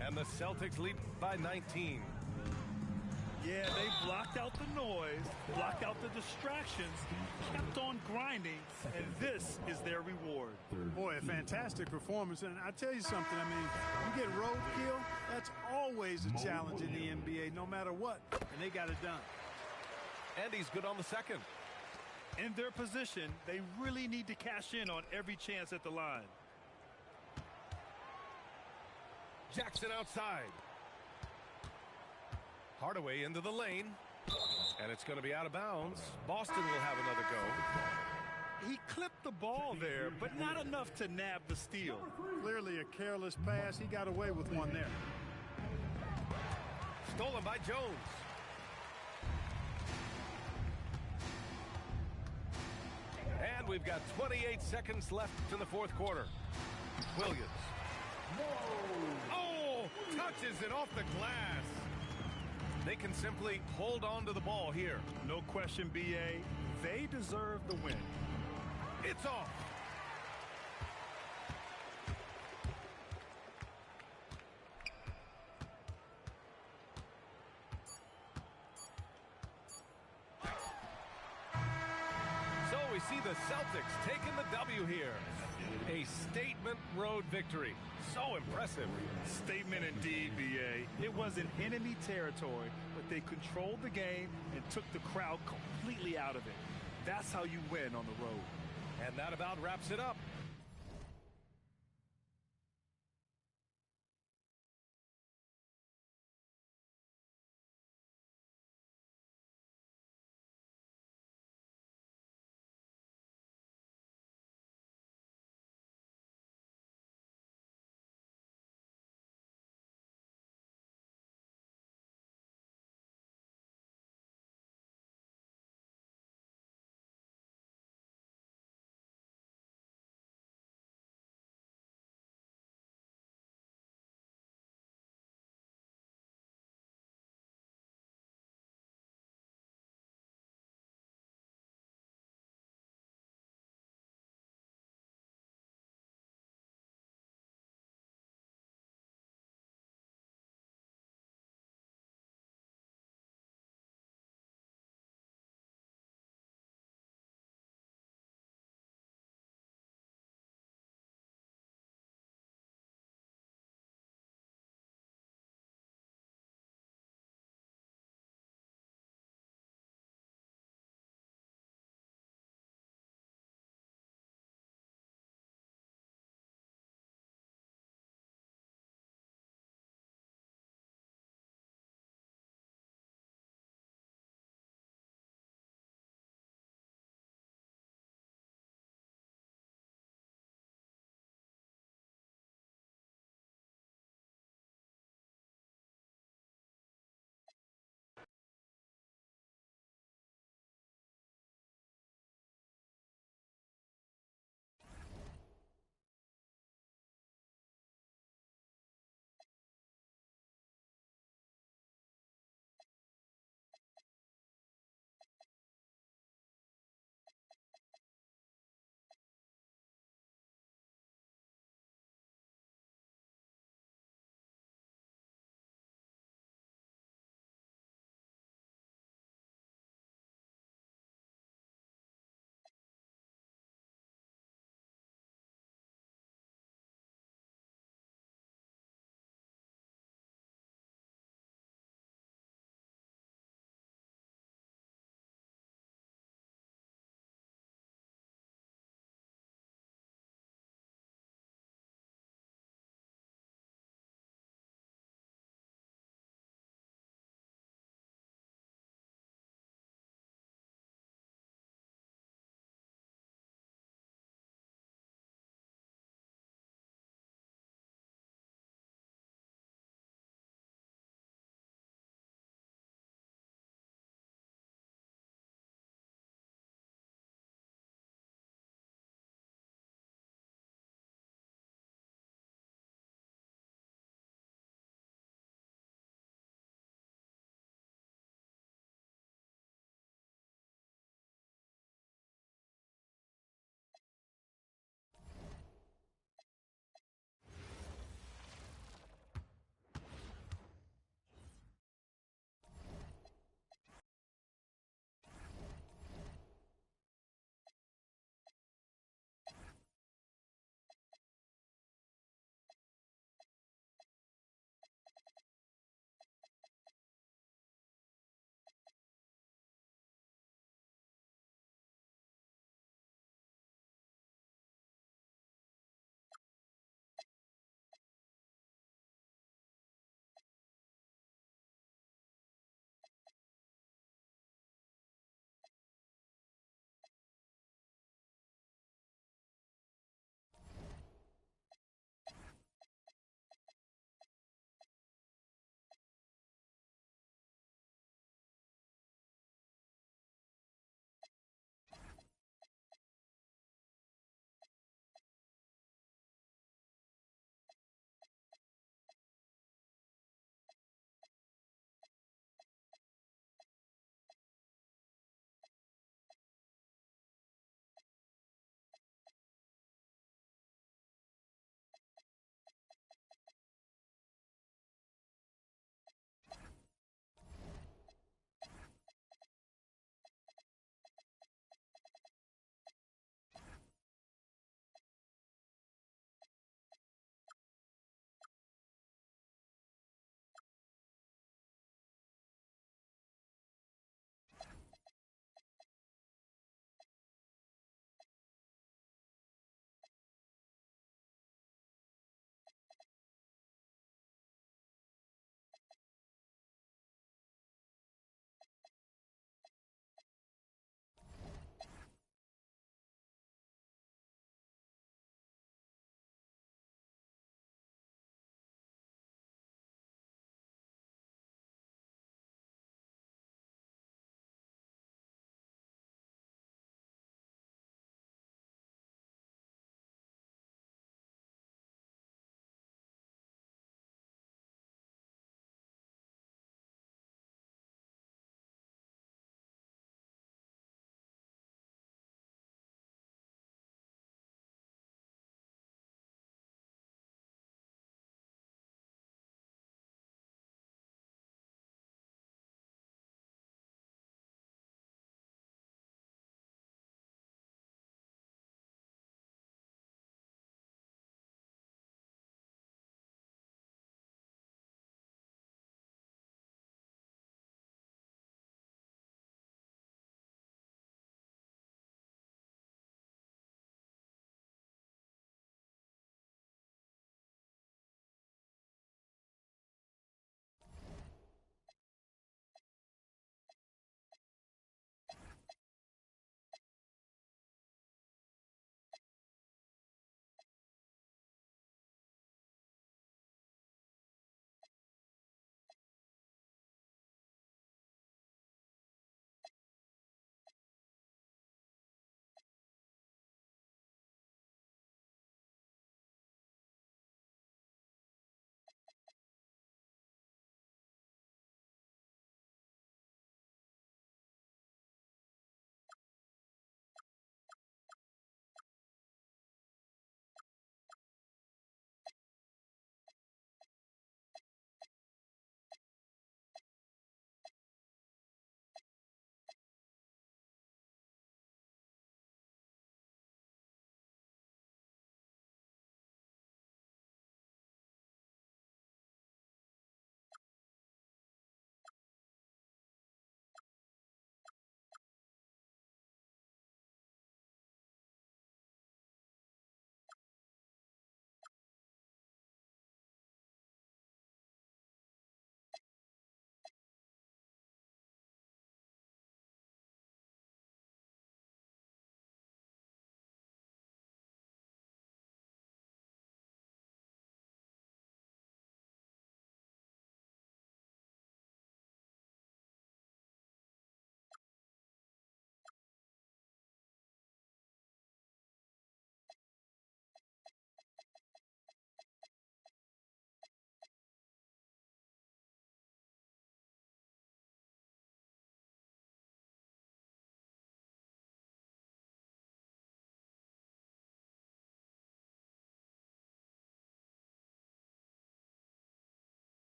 And the Celtics lead by 19. Yeah, they blocked out the noise, blocked out the distractions, kept on grinding, and this is their reward. Boy, a fantastic performance. And I tell you something, I mean, you get roadkill, that's always a challenge in the NBA, no matter what. And they got it done. And he's good on the second. In their position, they really need to cash in on every chance at the line. Jackson outside. Hardaway into the lane. And it's going to be out of bounds. Boston will have another go. He clipped the ball there, but not enough to nab the steal. Clearly a careless pass. He got away with one there. Stolen by Jones. And we've got 28 seconds left in the fourth quarter. Williams. Oh, touches it off the glass. They can simply hold on to the ball here. No question, B.A. They deserve the win. It's off. So we see the Celtics taking the W here. A statement road victory. So impressive. Statement indeed, B.A. It was in enemy territory, but they controlled the game and took the crowd completely out of it. That's how you win on the road. And that about wraps it up.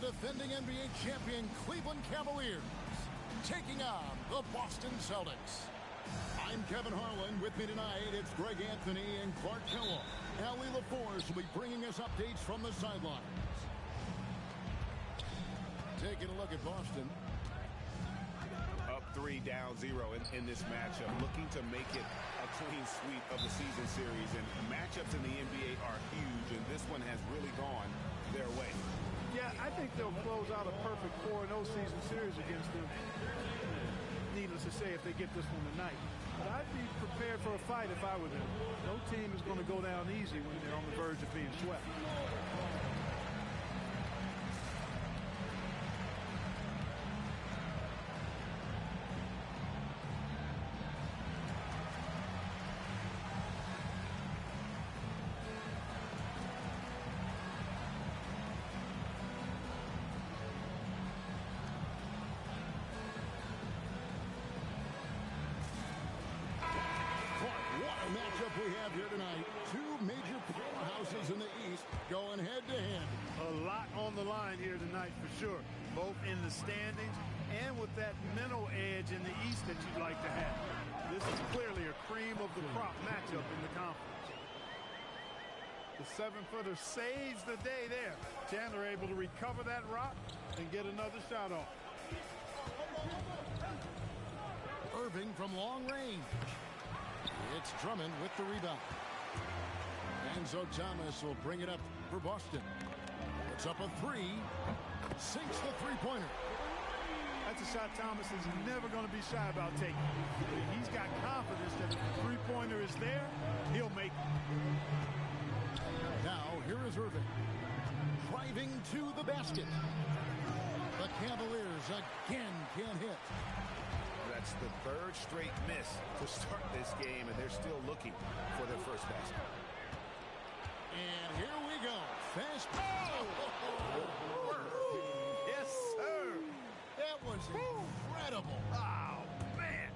defending NBA champion Cleveland Cavaliers taking on the Boston Celtics. I'm Kevin Harlan. With me tonight, it's Greg Anthony and Clark Kellogg. Allie LaForce will be bringing us updates from the sidelines. Taking a look at Boston. Up 3, down 0 in this matchup, looking to make it a clean sweep of the season series. And matchups in the NBA are huge, and this one has really gone their way. Yeah, I think they'll close out a perfect 4-0 season series against them. Needless to say, if they get this one tonight. But I'd be prepared for a fight if I were them. No team is going to go down easy when they're on the verge of being swept. Matchup we have here tonight. Two major powerhouses in the East going head-to-head. A lot on the line here tonight for sure. Both in the standings and with that mental edge in the East that you'd like to have. This is clearly a cream of the crop matchup in the conference. The 7-footer saves the day there. Chandler able to recover that rock and get another shot off. Irving from long range. It's Drummond with the rebound. Enzo Thomas will bring it up for Boston. It's up a 3. Sinks the three-pointer. That's a shot Thomas is never going to be shy about taking. He's got confidence that if the three-pointer is there, he'll make it. Now, here is Irving. Driving to the basket. The Cavaliers again can't hit. That's the third straight miss to start this game, and they're still looking for their first basket. And here we go. Fast. Yes, sir. That was incredible. Oh, man.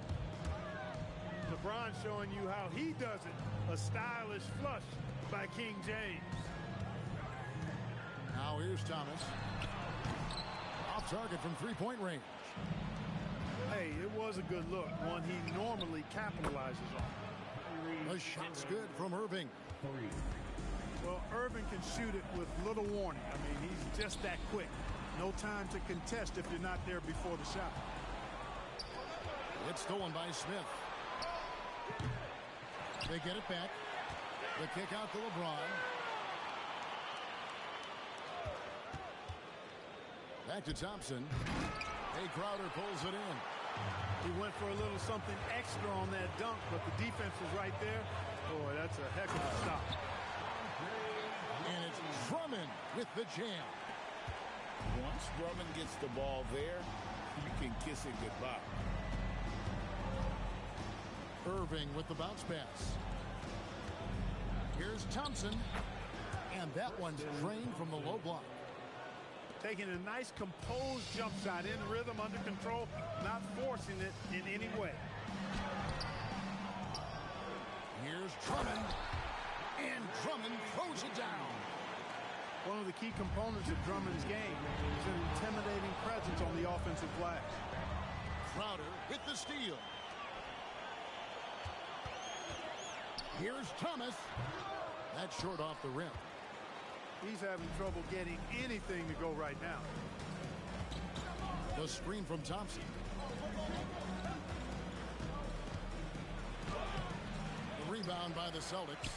LeBron showing you how he does it. A stylish flush by King James. Now here's Thomas. Off target from three-point range. Hey, it was a good look, one he normally capitalizes on. The shot's good from Irving. Well, Irving can shoot it with little warning. I mean, he's just that quick. No time to contest if you're not there before the shot. It's stolen by Smith. They get it back. The kick out to LeBron. Back to Thompson. Hey, Crowder pulls it in. He went for a little something extra on that dunk, but the defense was right there. Boy, that's a heck of a stop. And it's Drummond with the jam. Once Drummond gets the ball there, you can kiss it goodbye. Irving with the bounce pass. Here's Thompson. And that one's drained from the low block. Taking a nice composed jump shot in rhythm, under control, not forcing it in any way. Here's Drummond. And Drummond throws it down. One of the key components of Drummond's game is an intimidating presence on the offensive glass. Crowder with the steal. Here's Thomas. That's short off the rim. He's having trouble getting anything to go right now. The screen from Thompson. The rebound by the Celtics.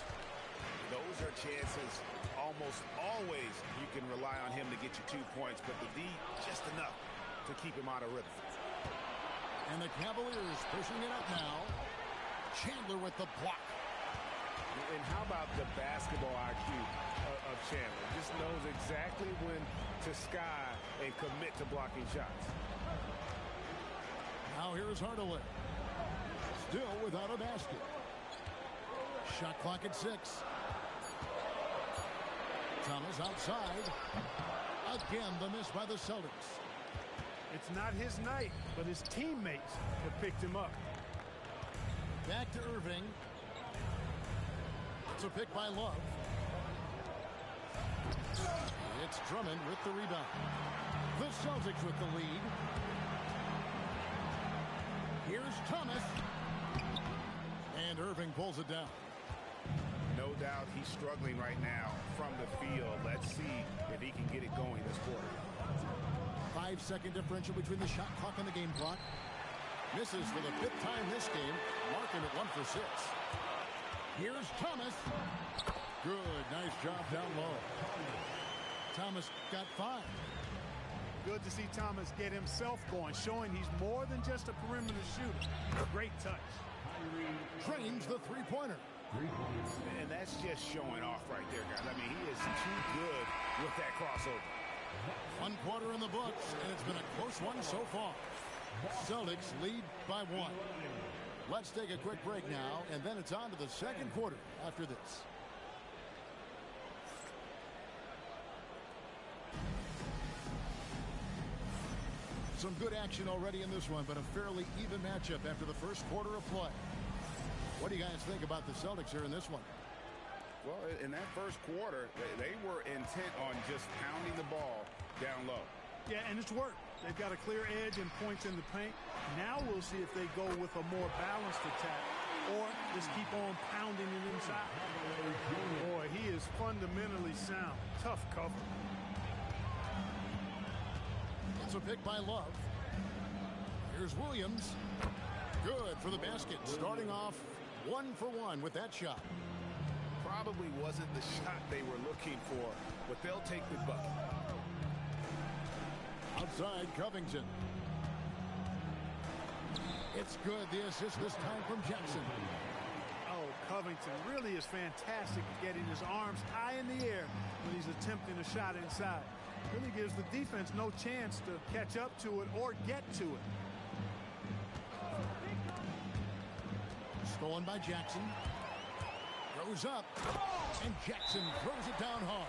Those are chances almost always you can rely on him to get you 2 points, but the D just enough to keep him out of rhythm. And the Cavaliers pushing it up now. Chandler with the block. And how about the basketball IQ of Chandler? Just knows exactly when to sky and commit to blocking shots. Now here's Hardaway. Still without a basket. Shot clock at 6. Thomas outside. Again, the miss by the Celtics. It's not his night, but his teammates have picked him up. Back to Irving. It's a pick by Love. It's Drummond with the rebound. Celtics with the lead. Here's Thomas. And Irving pulls it down. No doubt he's struggling right now from the field. Let's see if he can get it going this quarter. 5-second differential between the shot clock and the game clock. Misses for the 5th time this game, marking it 1 for 6. Here's Thomas. Good, nice job down low. Thomas got 5. Good to see Thomas get himself going, showing he's more than just a perimeter shooter. Great touch. Drains the three-pointer. And that's just showing off right there, guys. I mean, he is too good with that crossover. 1 quarter in the books, and it's been a close one so far. Celtics lead by 1. Let's take a quick break now, and then it's on to the second quarter after this. Some good action already in this one, but a fairly even matchup after the first quarter of play. What do you guys think about the Celtics here in this one? Well, in that first quarter, they were intent on just pounding the ball down low. Yeah, and it's worked. They've got a clear edge and points in the paint. Now we'll see if they go with a more balanced attack or just keep on pounding it inside. Boy, he is fundamentally sound. Tough cover. It's a pick by Love. Here's Williams. Good for the basket. Starting off 1 for 1 with that shot. Probably wasn't the shot they were looking for, but they'll take the bucket. Outside Covington. It's good. The assist this time from Jackson. Oh, Covington really is fantastic at getting his arms high in the air when he's attempting a shot inside. Really gives the defense no chance to catch up to it or get to it. Stolen by Jackson. Throws up. And Jackson throws it down hard.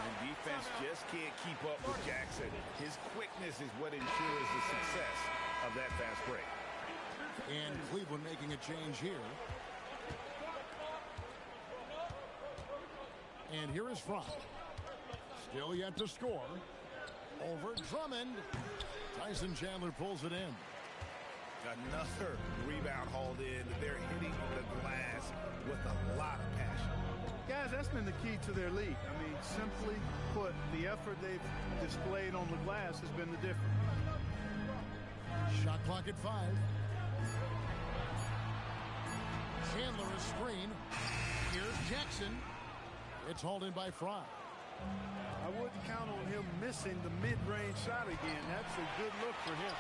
And defense just can't keep up with Jackson. His quickness is what ensures the success of that fast break. And Cleveland making a change here. And here is Frank. Still yet to score. Over Drummond. Tyson Chandler pulls it in. Another rebound hauled in. They're hitting the glass with a lot of passion. Guys, that's been the key to their league. I mean, simply put, the effort they've displayed on the glass has been the difference. Shot clock at 5. Chandler a screen. Here's Jackson. It's hauled in by Fry. I wouldn't count on him missing the mid-range shot again. That's a good look for him.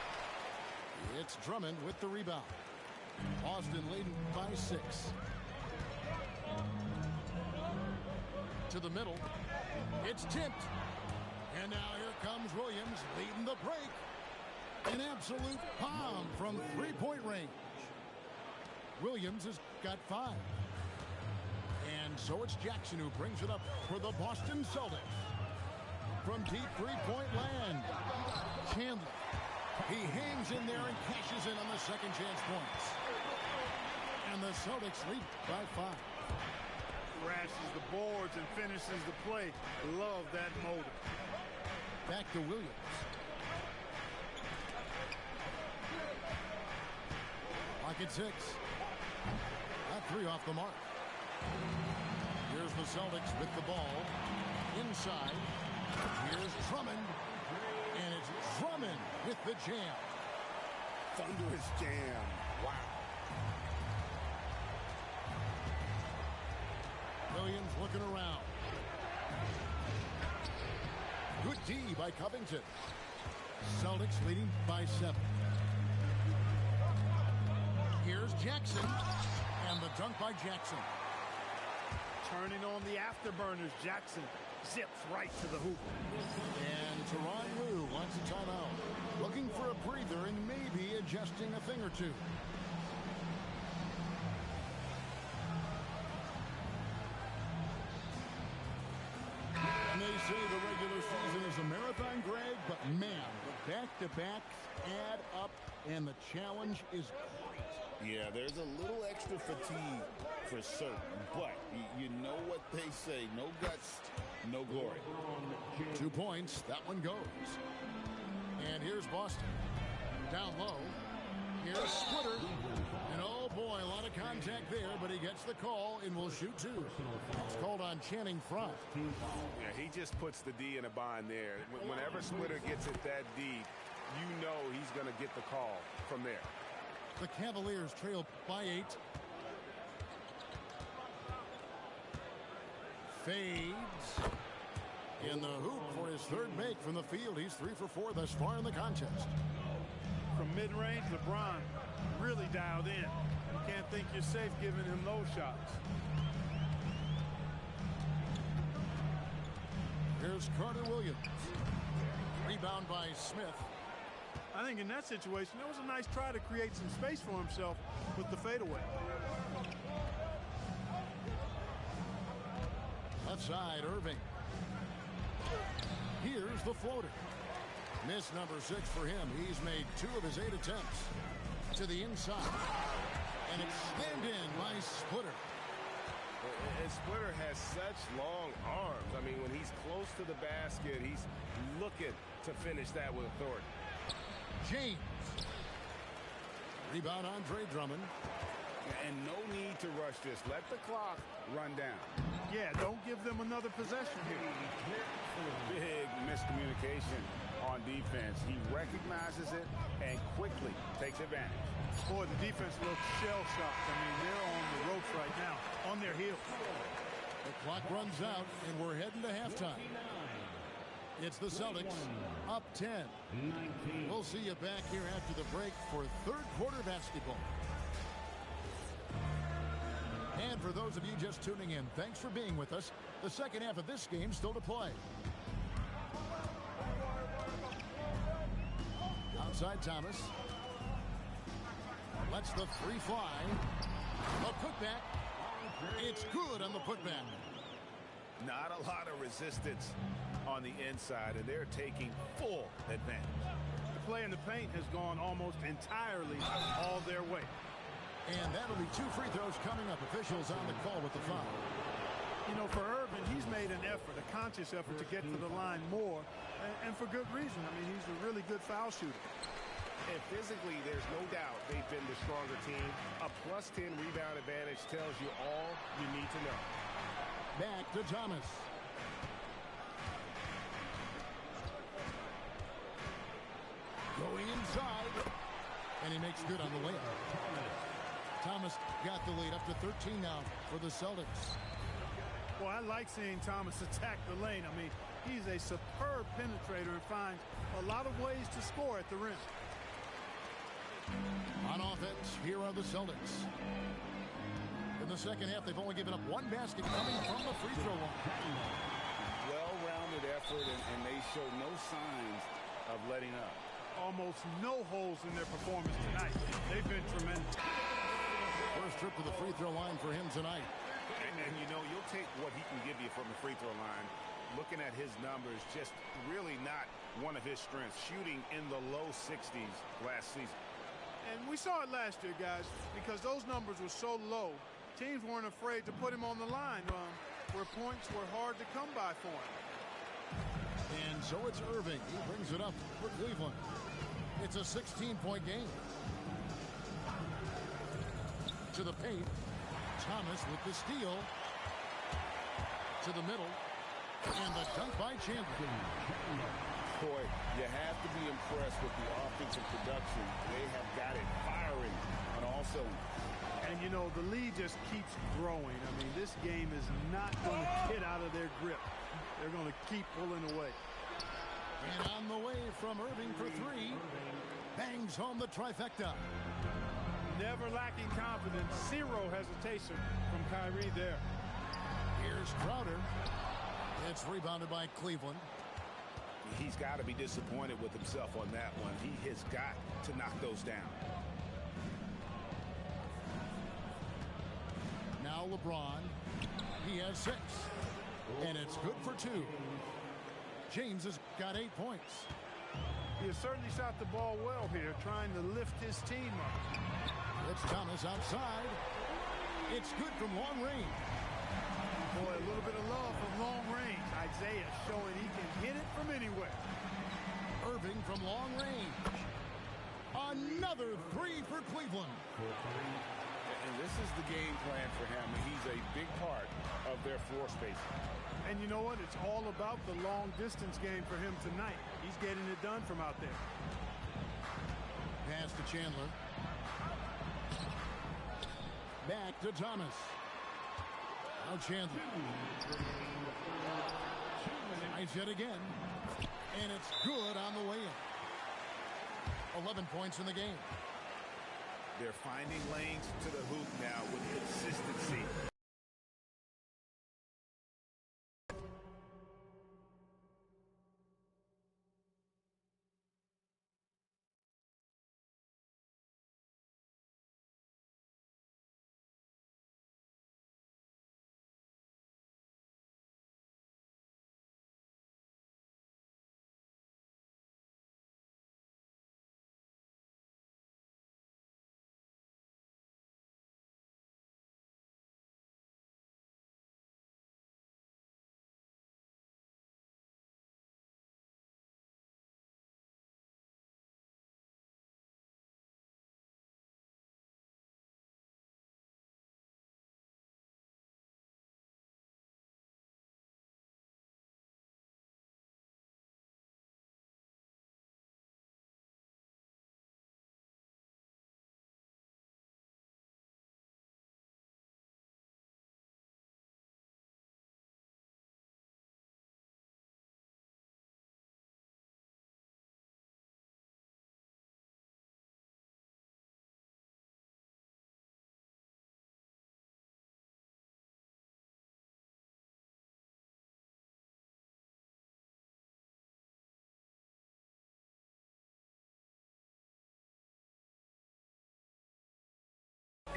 It's Drummond with the rebound. Boston leading by 6. To the middle. It's tipped. And now here comes Williams leading the break. An absolute bomb from three-point range. Williams has got 5. And so it's Jackson who brings it up for the Boston Celtics. From deep three-point land. Chandler. He hangs in there and cashes in on the second chance points. And the Celtics lead by 5. Crashes the boards and finishes the play. Love that motor. Back to Williams. Clock at 6. That 3 off the mark. Here's the Celtics with the ball. Inside. Here's Drummond. And it's Drummond with the jam. Thunderous jam. Wow. Williams looking around. Good D by Covington. Celtics leading by 7. Here's Jackson. And the dunk by Jackson. Turning on the afterburners, Jackson zips right to the hoop. And Tyronn Lue wants a timeout. Looking for a breather and maybe adjusting a thing or two. And they say the regular season is a marathon, Greg, but man, the back-to-backs add up, and the challenge is great. Yeah, there's a little extra fatigue for certain, but you know what they say, no guts, no glory. 2 points. That one goes. And here's Boston. Down low. Here's Splitter. And oh boy, a lot of contact there, but he gets the call and will shoot 2. It's called on Channing Frye. Yeah, he just puts the D in a bind there. Whenever Splitter gets it that deep, you know he's going to get the call from there. The Cavaliers trail by 8. Fades. In the hoop for his third make from the field. He's 3 for 4 thus far in the contest. From mid-range, LeBron really dialed in. You can't think you're safe giving him those shots. Here's Carter Williams. Rebound by Smith. I think in that situation, it was a nice try to create some space for himself with the fadeaway. Left side, Irving. Here's the floater. Miss number 6 for him. He's made 2 of his 8 attempts. To the inside. And extended in by Splitter. And Splitter has such long arms. I mean, when he's close to the basket, he's looking to finish that with authority. James. Rebound, Andre Drummond. And no need to rush this. Let the clock run down. Yeah, don't give them another possession here. Big miscommunication on defense. He recognizes it and quickly takes advantage. Boy, the defense looks shell-shocked. I mean, they're on the ropes right now, on their heels. The clock runs out, and we're heading to halftime. It's the Celtics up 10. We'll see you back here after the break for third quarter basketball. And for those of you just tuning in, thanks for being with us. The second half of this game still to play. Outside Thomas. Lets the 3 fly. A putback. It's good on the putback. Not a lot of resistance on the inside, and they're taking full advantage. The play in the paint has gone almost entirely all their way. And that'll be 2 free throws coming up. Officials on the call with the foul. You know, for Irvin, he's made an effort, a conscious effort to get to the line more, and for good reason. I mean, he's a really good foul shooter. And physically, there's no doubt they've been the stronger team. A plus 10 rebound advantage tells you all you need to know. Back to Thomas. Going inside. And he makes good on the layup. Thomas got the lead up to 13 now for the Celtics. Well, I like seeing Thomas attack the lane. I mean, he's a superb penetrator and finds a lot of ways to score at the rim. On offense, here are the Celtics. In the second half, they've only given up 1 basket coming from the free throw line. Well-rounded effort, and they show no signs of letting up. Almost no holes in their performance tonight. They've been tremendous. First trip to the free throw line for him tonight. And you know, you'll take what he can give you from the free throw line. Looking at his numbers, just really not one of his strengths. Shooting in the low 60s last season. And we saw it last year, guys, because those numbers were so low. Teams weren't afraid to put him on the line where points were hard to come by for him. And so it's Irving. He brings it up for Cleveland. It's a 16-point game. To the paint. Thomas with the steal. To the middle. And the dunk by Chandler. Boy, you have to be impressed with the offensive production. They have got it firing on all cylinders. And, you know, the lead just keeps growing. I mean, this game is not going to get out of their grip. They're going to keep pulling away. And on the way from Irving for 3. Bangs home the trifecta. Never lacking confidence. 0 hesitation from Kyrie there. Here's Crowder. It's rebounded by Cleveland. He's got to be disappointed with himself on that one. He has got to knock those down. Now LeBron. He has 6. And it's good for 2. James has got 8 points. He has certainly shot the ball well here, trying to lift his team up. It's Thomas outside. It's good from long range. Boy, a little bit of love from long range. Isaiah showing he can hit it from anywhere. Irving from long range. Another three for Cleveland. And this is the game plan for him. He's a big part of their floor spacing. And you know what? It's all about the long distance game for him tonight. He's getting it done from out there. Pass to Chandler. Back to Thomas. Now Chandler. Nice hit again. And it's good on the way in. 11 points in the game. They're finding lanes to the hoop now with consistency.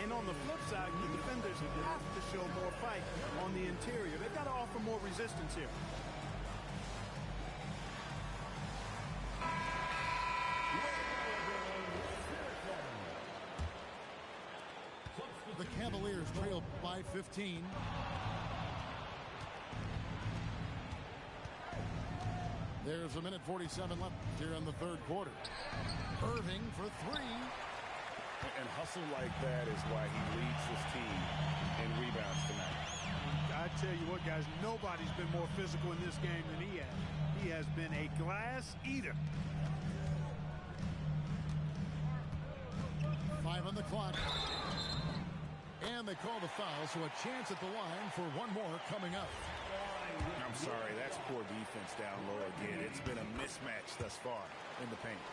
And on the flip side, the defenders have to show more fight on the interior. They've got to offer more resistance here. The Cavaliers trail by 15. There's a minute 47 left here in the third quarter. Irving for three. And hustle like that is why he leads his team in rebounds tonight. I tell you what, guys, nobody's been more physical in this game than he has. He has been a glass eater. 5 on the clock. And they call the foul, so a chance at the line for one more coming up. I'm sorry, that's poor defense down low again. It's been a mismatch thus far in the paint.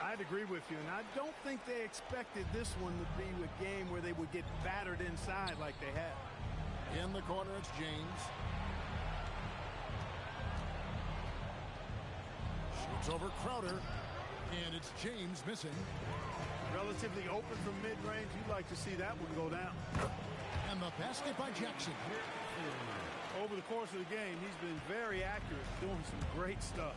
I'd agree with you, and I don't think they expected this one to be a game where they would get battered inside like they have. In the corner, it's James. Shoots over Crowder, and it's James missing. Relatively open from mid-range. You'd like to see that one go down. And the basket by Jackson. Over the course of the game, he's been very accurate, doing some great stuff.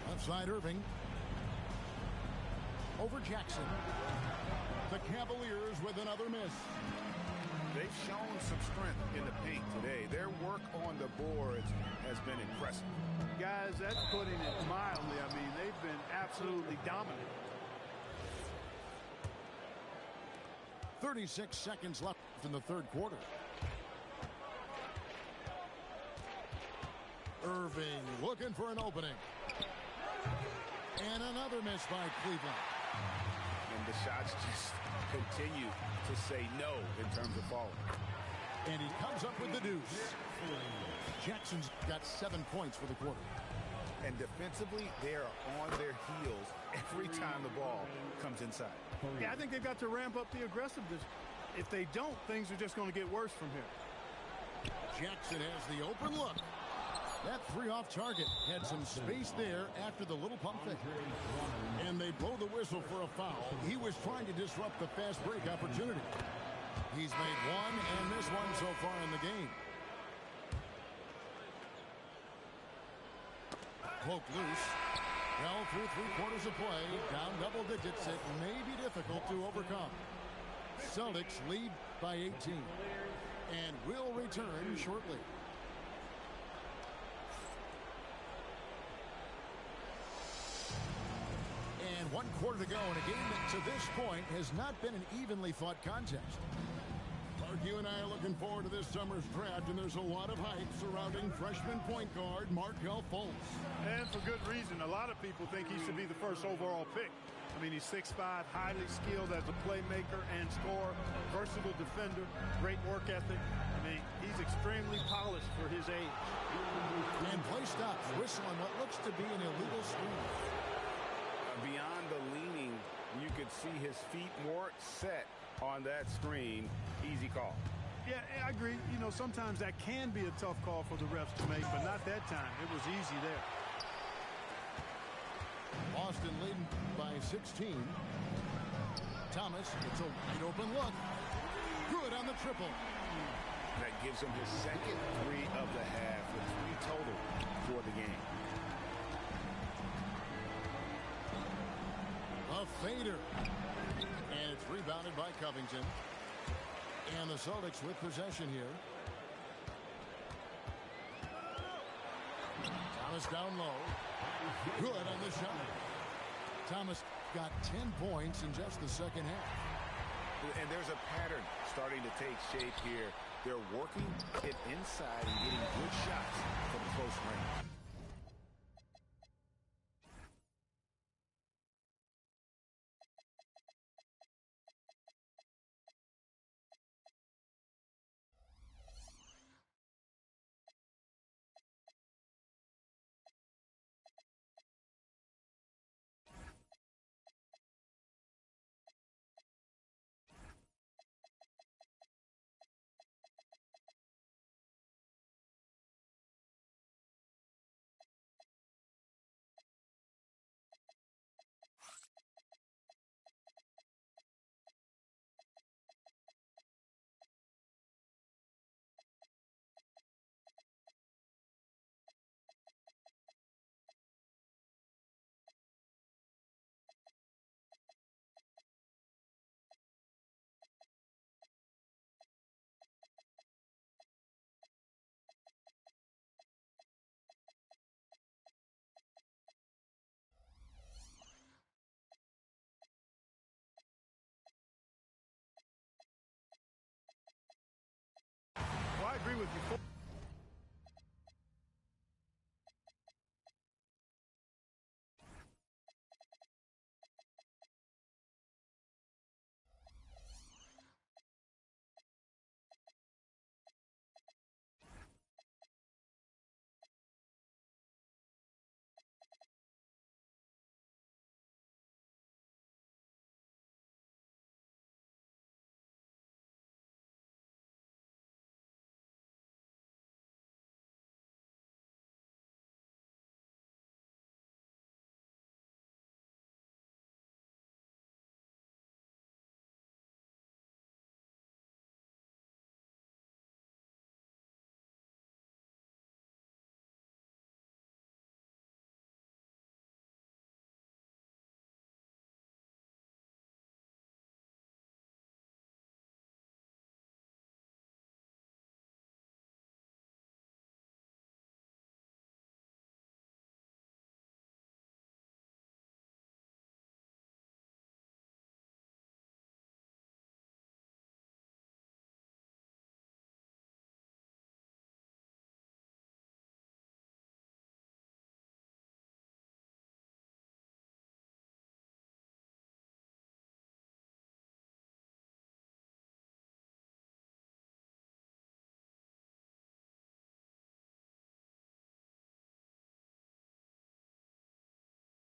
Left side, Irving. Over Jackson. The Cavaliers with another miss. They've shown some strength in the paint today. Their work on the boards has been impressive. Guys, that's putting it mildly. I mean, they've been absolutely dominant. 36 seconds left in the third quarter. Irving looking for an opening. And another miss by Cleveland. And the shots just continue to say no in terms of falling. And he comes up with the deuce. Jackson's got 7 points for the quarter. And defensively, they are on their heels every time the ball comes inside. Yeah, I think they've got to ramp up the aggressiveness. If they don't, things are just going to get worse from here. Jackson has the open look. That three off target had some space there after the little pump fake. And they blow the whistle for a foul. He was trying to disrupt the fast break opportunity. He's made one and missed one so far in the game. Cloak loose. Well, through 3 quarters of play, down double digits, it may be difficult to overcome. Celtics lead by 18. And will return shortly. And 1 quarter to go in a game that to this point has not been an evenly fought contest. Mark, you and I are looking forward to this summer's draft, and there's a lot of hype surrounding freshman point guard Markelle Fultz. And for good reason. A lot of people think he should be the first overall pick. I mean, he's 6'5", highly skilled as a playmaker and scorer, versatile defender, great work ethic. I mean, he's extremely polished for his age. And play stops, whistle on what looks to be an illegal screen. Beyond the leaning, you could see his feet weren't set on that screen. Easy call. Yeah, I agree. You know, sometimes that can be a tough call for the refs to make, but not that time. It was easy there. Boston leading by 16. Thomas, it's a wide open look. Good on the triple. That gives him his second 3 of the half, with 3 total for the game. A fader. And it's rebounded by Covington. And the Celtics with possession here. Thomas down low. Good on the shot. Thomas got 10 points in just the second half. And there's a pattern starting to take shape here. They're working it inside and getting good shots from close